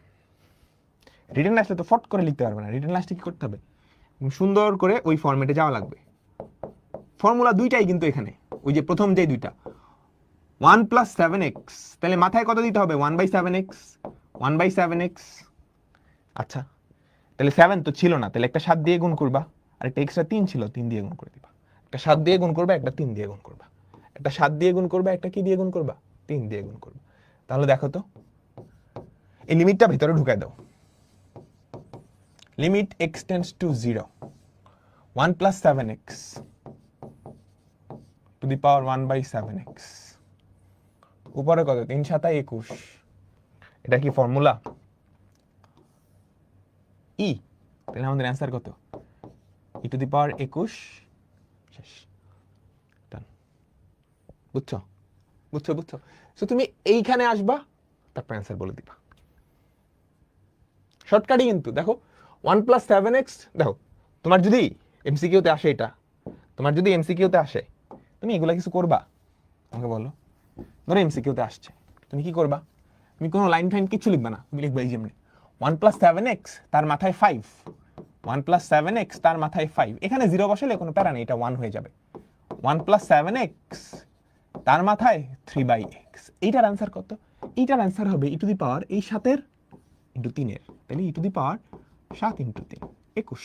রিটেনে আসলে তো ফট করে লিখতে পারবে না। রিটেনে আসলে কি করতে হবে? সুন্দর করে ওই ফরম্যাটে যাওয়া লাগবে। ফর্মুলা দুইটাই কিন্তু এখানে, ওই যে প্রথম যে দুইটা 1 + 7x, তাহলে মাথায় কত দিতে হবে? 1/7x, 1/7x। আচ্ছা, তাহলে 7 তো ছিল না, তাহলে একটা 7 দিয়ে গুণ করবা, আর একটা এক্সট্রা 3 ছিল, 3 দিয়ে গুণ করে দিবা। একটা 7 দিয়ে গুণ করবা, একটা 3 দিয়ে গুণ করবা, একটা 7 দিয়ে গুণ করবা, একটা কি দিয়ে গুণ করবা? 3 দিয়ে গুণ করবা। তাহলে দেখো তো, এই লিমিটটা ভিতরে ঢুকায় দাও। Limit x tends to 0, 1 + 7x two the power 1/7x। উপরে কত? 3 × 7 = 21। এটা কি ফর্মুলা? ই। তাহলে আমাদের অ্যান্সার কত? E to the power 21। শেষ। বুঝছো? সো তুমি এইখানে আসবা, তারপর অ্যান্সার বলে দিবা। শর্টকাটই কিন্তু। দেখো 1 + 7x, দেখো তোমার যদি এমসিকিউতে আসে, এটা তোমার যদি এমসিকিউতে আসে, তুমি এগুলা কিছু করবা? আমাকে বলো। ধরো এমসিকিউতে আসছে, তুমি কি করবা? তুমি কোনো লাইন ফাইন কিছু লিখবা না, তুমি লিখবা এই যেমনি 1 + 7x তার মাথায় 5, 1 + 7x তার মাথায় 5। এখানে 0 বসালে কোনো প্যারা নেই, এটা 1 হয়ে যাবে। 1 + 7x তার মাথায় 3/x। এইটার অ্যান্সার কত? এইটার অ্যান্সার হবে ই টু দি পাওয়ার এই 7 ইন্টু 3, তাহলে ই টু দি পাওয়ার 7 × 3 21।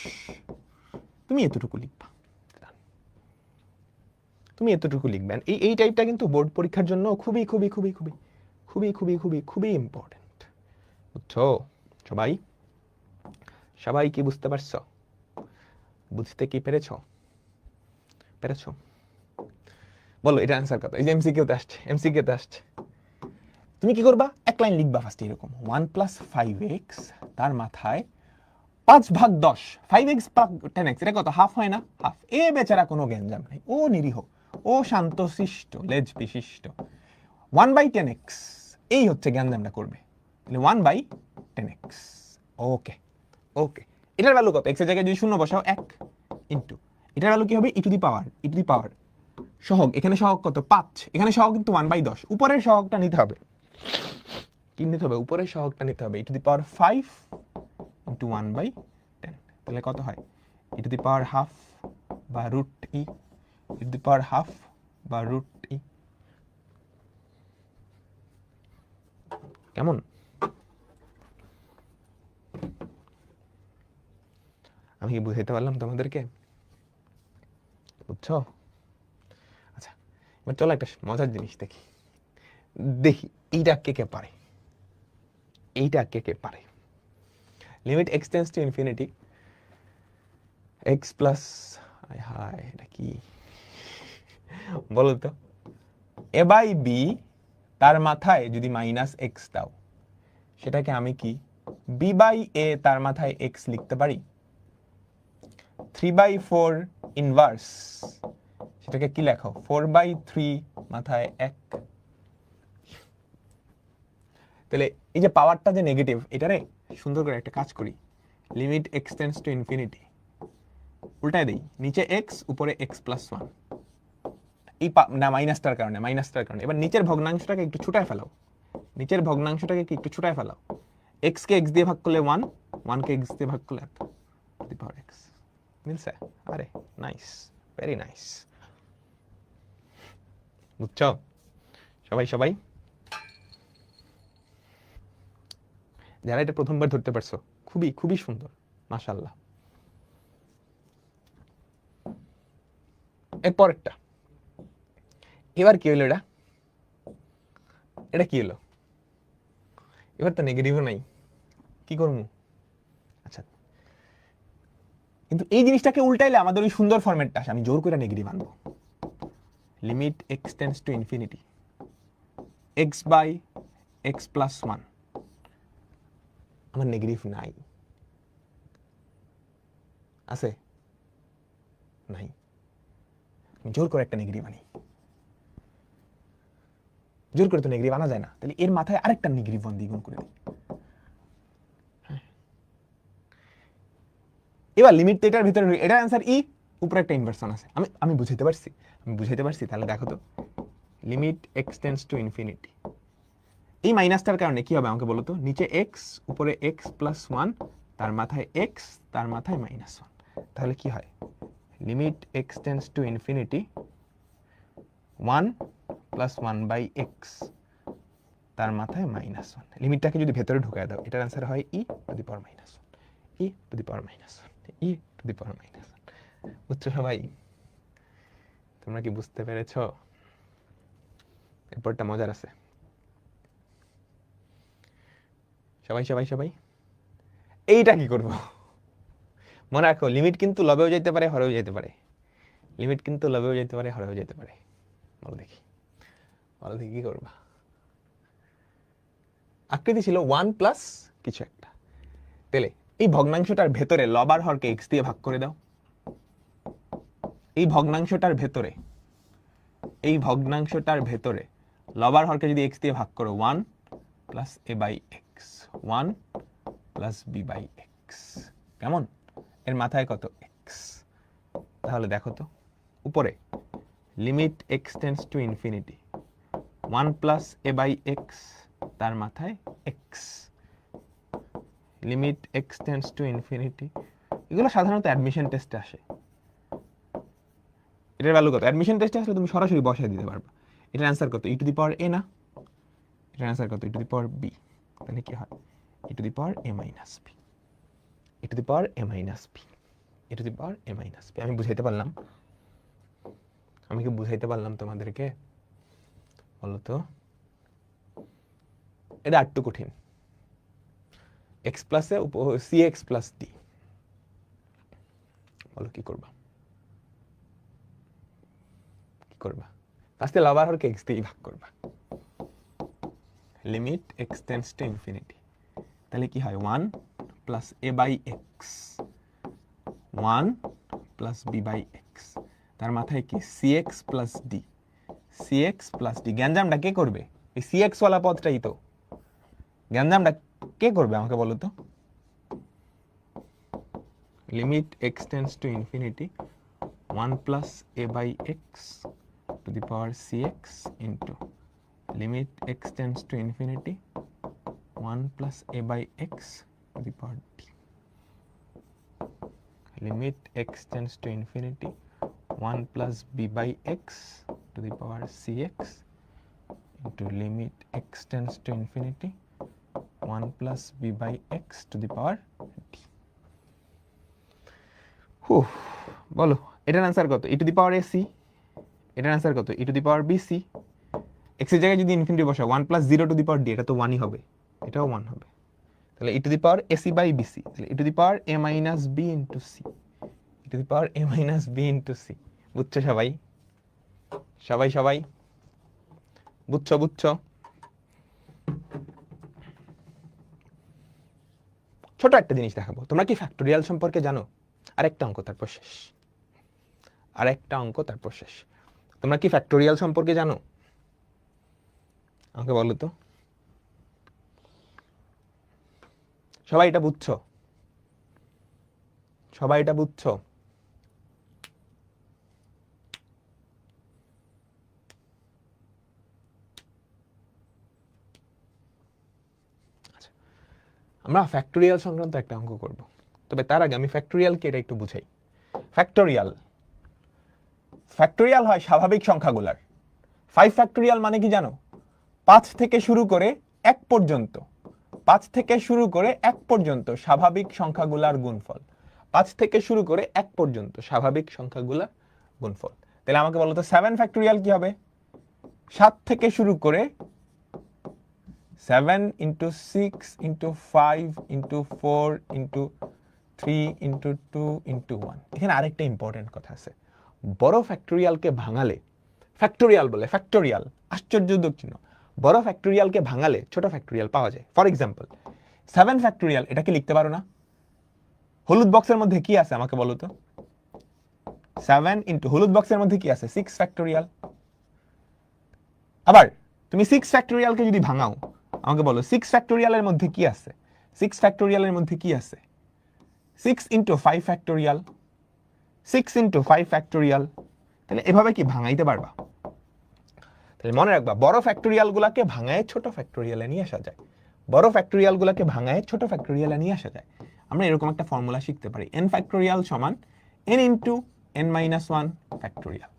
তুমি এতটুকু লিখবা, তুমি এতটুকু লিখবেন। এই টাইপটা কিন্তু বোর্ড পরীক্ষার জন্য খুবই ইম্পর্টেন্ট। বুঝছো? সবাই কি বুঝতে পারছো? বুঝতে কি পেরেছো? বলো এটা অ্যান্সার কত? এই যে এমসিকিউতে আসছে। তুমি কি করবা? এক লাইন লিখবা ফার্স্ট এরকম 1 + 5x তার মাথায় 5/10, 5x + 10x, এটা কত? হাফ হয় না? হাফ। এ বেচারা কোনো গ্যাঞ্জাম নাই, ও নিরীহ, ও শান্তশিষ্ট লেজ বিশিষ্ট। 1/10x এই হচ্ছে গ্যাঞ্জামটা করবে। তাহলে 1/10x। ওকে ওকে, এটার ভ্যালু কত? x এর জায়গায় যদি শূন্য বসাও 1 ইন্টু এটার ভ্যালু কি হবে? ই টু দি পাওয়ার সহগ, এখানে সহগ কত? 5, এখানে সহগ কিন্তু 1/10, উপরের সহগটা নিতে হবে। কি নিতে হবে? উপরের সহগটা নিতে হবে, e to the power 5 into 1/10, তাহলে কত হয়? E to the power half বা root e, e to the power half বা রুট ই। কেমন? আমি কি বুঝাইতে পারলাম তোমাদেরকে? বুঝছো? আচ্ছা, এবার চলো একটা মজার জিনিস দেখি। এইটা কে কে পারে? এইটা কে কে পারে? Limit x tends to infinity x plus, হায় এটা কি বলো তো? a বাই b তার মাথায় যদি মাইনাস x দাও, সেটাকে আমি কি b বাই a তার মাথায় x লিখতে পারি? 3/4 ইনভার্স, সেটাকে কি লেখো? 4/3 মাথায় 1। তাহলে এই যে পাওয়ারটা যে নেগেটিভ, এটারে সুন্দর করে একটা কাজ করি, limit x tends to infinity, উল্টায় দেই, নিচে x উপরে x প্লাস 1, এই না মাইনাসটার কারণে, এবার নিচের ভগ্নাংশটাকে একটু ছুটায় ফেলাও, একটু ছুটায় ফেলাও, x কে x দিয়ে ভাগ করলে 1, 1 কে x দিয়ে ভাগ করলে টু দি পাওয়ার x। মিলছে? আরে নাইস, ভেরি নাইস। বুঝছো সবাই? যারা এটা প্রথমবার ধরতে পারছো, খুবই খুবই সুন্দর, মাশাআল্লাহ। এর পরেরটা, এবার কি হলো? এটা কি হলো? এবার তো নেগেটিভও নাই, কি করবো? আচ্ছা, কিন্তু এই জিনিসটাকে উল্টাইলে আমাদের ওই সুন্দর ফরম্যাটটা আসে, আমি জোর করে নেগেটিভ আনবো। Limit x tends to infinity x by x plus 1, আমার নেগেটিভ নাই, আছে? নাই, জোর করে একটা নেগেটিভ আনি, জোর করে তো নেগেটিভ আনা যায় না, তাহলে এর মাথায় আরেকটা নেগেটিভ 1 দ্বিগুণ করে দিই। এবার লিমিট তো এটার ভিতরে, এটার অ্যান্সার ই, উপরে একটা ইনভার্সন আছে। আমি বুঝাইতে পারছি? তাহলে দেখো তো, limit x tends to infinity, এই মাইনাসটার কারণে কি হবে আমাকে বলো তো? নিচে x উপরে x প্লাস 1, তার মাথায় x, তার মাথায় মাইনাস 1, তাহলে কি হয়? Limit x tends to infinity 1 plus 1/x, তার মাথায় মাইনাস 1। লিমিটটাকে যদি ভেতরে ঢুকায় দাও, এটার অ্যান্সার হয় e to the power minus 1, e to the power minus 1, e to the power minus 1। বুঝছো সবাই? তোমরা কি বুঝতে পেরেছ? এরপরটা মজার আছে। সবাই এইটা কি করব? মনে রাখো, লিমিট কিন্তু লবেও যেতে পারে, হরেও যেতে পারে। বলো দেখি কি করবা? আকৃতি ছিল 1 প্লাস কিছু একটা, তাহলে এই ভগ্নাংশটার ভেতরে লব আর হরকে x দিয়ে ভাগ করে দাও। এই ভগ্নাংশটার ভেতরে লব আর হরকে যদি x দিয়ে ভাগ করো, 1 plus a by x, 1 plus b by x। কেমন? এর মাথায় কত? x। তাহলে দেখো তো, উপরে limit x tends to infinity 1 plus a by x, তার মাথায় x। Limit x tends to infinity, এগুলো সাধারণত অ্যাডমিশন টেস্টে আসে। এটার ভ্যালু কত? অ্যাডমিশন টেস্টে আসলে তুমি সরাসরি বসায় দিতে পারবা। এটার অ্যান্সার কত? E to the power a না? এটার অ্যান্সার কত? E to the power b। তাহলে কি হয়? E to the power a minus b, e to the power a minus b, e to the power a minus b। আমি বুঝাইতে পারলাম? আমি কি বুঝাইতে পারলাম তোমাদেরকে? বলো তো। এটা একটু কঠিন। x প্লাসে cx প্লাস d, বলো কি করবা? ফার্স্টে লব আর হরকে x দিয়ে ভাগ করবা। Limit x tends to infinity, তাহলে কি হয়? 1 plus a by x, 1 plus b by x, তার মাথায় কি? cx plus d, cx plus d। গ্যাঞ্জামটা কে করবে? এই cx ওয়ালা পদটাই তো। গ্যাঞ্জামটা কে করবে আমাকে বলো তো? Limit x tends to infinity 1 plus a by x to the power cx into limit x tends to infinity 1 plus a by x to the power d, limit x tends to infinity 1 plus b by x to the power cx into limit x tends to infinity 1 plus b by x to the power d. বলো এটার answer কত? e to the power ac। এটার answer কত? e to the power bc। x এর জায়গায় যদি infinity বসাও 1 plus 0 to the power d, এটা তো 1ই হবে, এটাও 1 হবে। তাহলে e to the power ac by bc, তাহলে e to the power a minus b into c, e to the power a minus b into c। বুঝছো সবাই? সবাই সবাই বুঝছো? বুঝছো? ছোট একটা জিনিস দেখাবো। তোমরা কি ফ্যাক্টোরিয়াল সম্পর্কে জানো? আরেকটা অঙ্ক তারপর শেষ, আরেকটা অঙ্ক তারপর শেষ। তোমরা কি ফ্যাক্টোরিয়াল সম্পর্কে জানো? আমাকে বলো তো। সবাই এটা বুঝছো? সবাই এটা বুঝছো? আমরা ফ্যাক্টোরিয়াল সংক্রান্ত একটা অঙ্ক করব, তবে তার আগে আমি ফ্যাক্টোরিয়ালকে এটা একটু বুঝাই। ফ্যাক্টোরিয়াল ফ্যাক্টোরিয়াল হয় স্বাভাবিক সংখ্যাগুলার। 5 ফ্যাক্টোরিয়াল মানে কি জানো? 5 থেকে শুরু করে 1 পর্যন্ত, 5 থেকে শুরু করে 1 পর্যন্ত স্বাভাবিক সংখ্যাগুলার গুণফল। 5 থেকে শুরু করে 1 পর্যন্ত স্বাভাবিক সংখ্যাগুলার গুণফল। তাহলে আমাকে বলো তো 7 ফ্যাক্টোরিয়াল কি হবে? 7 থেকে শুরু করে 7 into 6 into 5 into 4 into 3 into 2 into 1। এখানে আরেকটা ইম্পর্টেন্ট কথা আছে। বড় ফ্যাক্টোরিয়ালকে ভাঙালে, ফ্যাক্টোরিয়াল বলে, ফ্যাক্টোরিয়াল আশ্চর্যজনক চিহ্ন, বড় ফ্যাক্টোরিয়ালকে ভাঙালে ছোট ফ্যাক্টোরিয়াল পাওয়া যায়। ফর এক্সাম্পল 7 ফ্যাক্টোরিয়াল, এটাকে লিখতে পারো না? হলুদ বক্সের মধ্যে কি আছে আমাকে বলো তো? 7 into হলুদ বক্সের মধ্যে কি আছে? 6 ফ্যাক্টোরিয়াল। আবার তুমি 6 ফ্যাক্টোরিয়ালকে যদি ভাঙাও, আমাকে বলো 6 ফ্যাক্টোরিয়ালের মধ্যে কি আছে? 6 ফ্যাক্টোরিয়ালের মধ্যে কি আছে? 6 into 5 ফ্যাক্টোরিয়াল, 6 into 5 ফ্যাক্টোরিয়াল। তাহলে এভাবে কি ভাঙাইতে পারবা? তাহলে মনে রাখবা, বড় ফ্যাক্টোরিয়ালগুলোকে ভাঙায় ছোট ফ্যাক্টোরিয়ালে নিয়ে আসা যায়। বড় ফ্যাক্টোরিয়ালগুলোকে ভাঙায় ছোট ফ্যাক্টোরিয়ালে নিয়ে আসা যায়। আমরা এরকম একটা ফর্মুলা শিখতে পারি, n ফ্যাক্টোরিয়াল সমান n into n minus 1 factorial.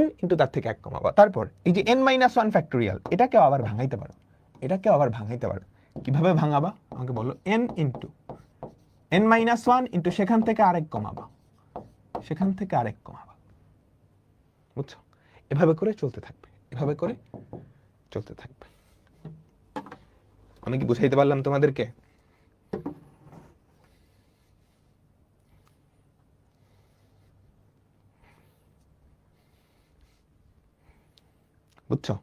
n into তার থেকে 1 কমাবা। তারপর এই যে n minus 1 ফ্যাক্টোরিয়াল, এটাকেও আবার ভাঙাইতে পারো, এটাকেও আবার ভাঙাইতে পারো। কিভাবে ভাঙাবা আমাকে বলো? n into n minus 1 into সেখান থেকে আরেক কমাবা, সেখান থেকে আরেক কমাবা। বুঝছো? এভাবে করে চলতে থাকবে, এভাবে করে চলতে থাকবে। আমি কি বুঝাইতে পারলাম তোমাদেরকে? বুঝছো?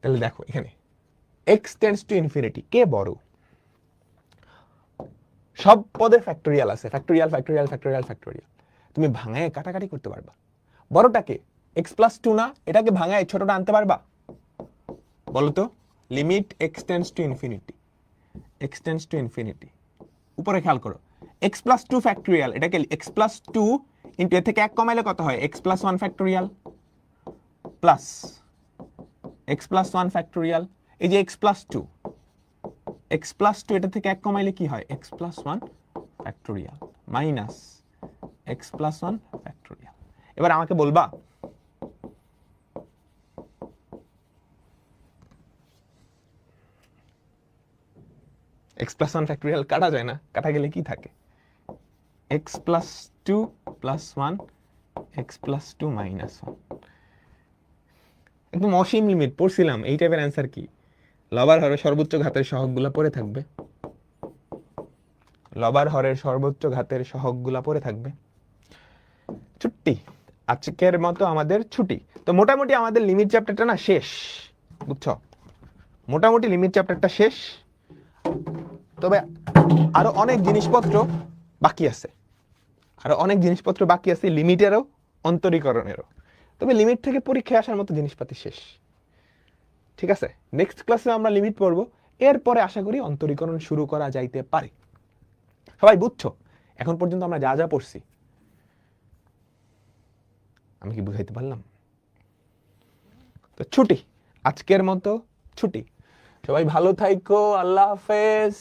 তাহলে দেখো এখানে x টেন্ডস টু ইনফিনিটি, কে বড়? সব পদে ফ্যাক্টোরিয়াল আছে, ফ্যাক্টোরিয়াল ফ্যাক্টোরিয়াল ফ্যাক্টোরিয়াল ফ্যাক্টোরিয়াল। তুমি ভাঙায় কাটাকাটি করতে পারবা। বড়টাকে x প্লাস 2 না, এটাকে ভাঙায় ছোটটা আনতে পারবা? বলো তো। Limit x tends to infinity, x tends to infinity, উপরে খেয়াল করো, x প্লাস 2 ফ্যাক্টোরিয়াল, এটাকে x প্লাস 2 ইন্টু এ থেকে 1 কমাইলে কত হয়? x plus 1 factorial plus x plus 1 factorial. এই যে x প্লাস 2, x প্লাস 2 এটা থেকে 1 কমাইলে কি হয়? x plus 1 factorial minus x plus 1 factorial. এবার আমাকে বলবা x প্লাস 1 ফ্যাক্টোরিয়াল কাটা যায় না? কাটা গেলে কি থাকে? x plus 2 plus 1 x plus 2 minus 1। একদম অসীম লিমিট পড়ছিলাম। এই টাইপের অ্যান্সার কি? লবার হরের সর্বোচ্চ ঘাতের সহগগুলা পড়ে থাকবে, লবার হরের সর্বোচ্চ ঘাতের সহগগুলা পড়ে থাকবে। ছুটি, আজকের মতো আমাদের ছুটি। তো মোটামুটি আমাদের লিমিট চ্যাপ্টারটা না শেষ, বুঝছো? মোটামুটি লিমিট চ্যাপ্টারটা শেষ, তবে আরো অনেক জিনিসপত্র বাকি আছে, আরো অনেক জিনিসপত্র বাকি আছে, লিমিটেরও অন্তরীকরণেরও। তবে লিমিট থেকে পরীক্ষায় আসার মতো জিনিসপাতি শেষ। ঠিক আছে, নেক্সট ক্লাসে আমরা লিমিট পড়বো, এরপরে আশা করি অন্তরীকরণ শুরু করা যাইতে পারে। সবাই বুঝছো এখন পর্যন্ত আমরা যা যা পড়ছি? আমি কি বুঝাইতে পারলাম? তো ছুটি, আজকের মতো ছুটি। সবাই ভালো থাইকো, আল্লাহ হাফেজ।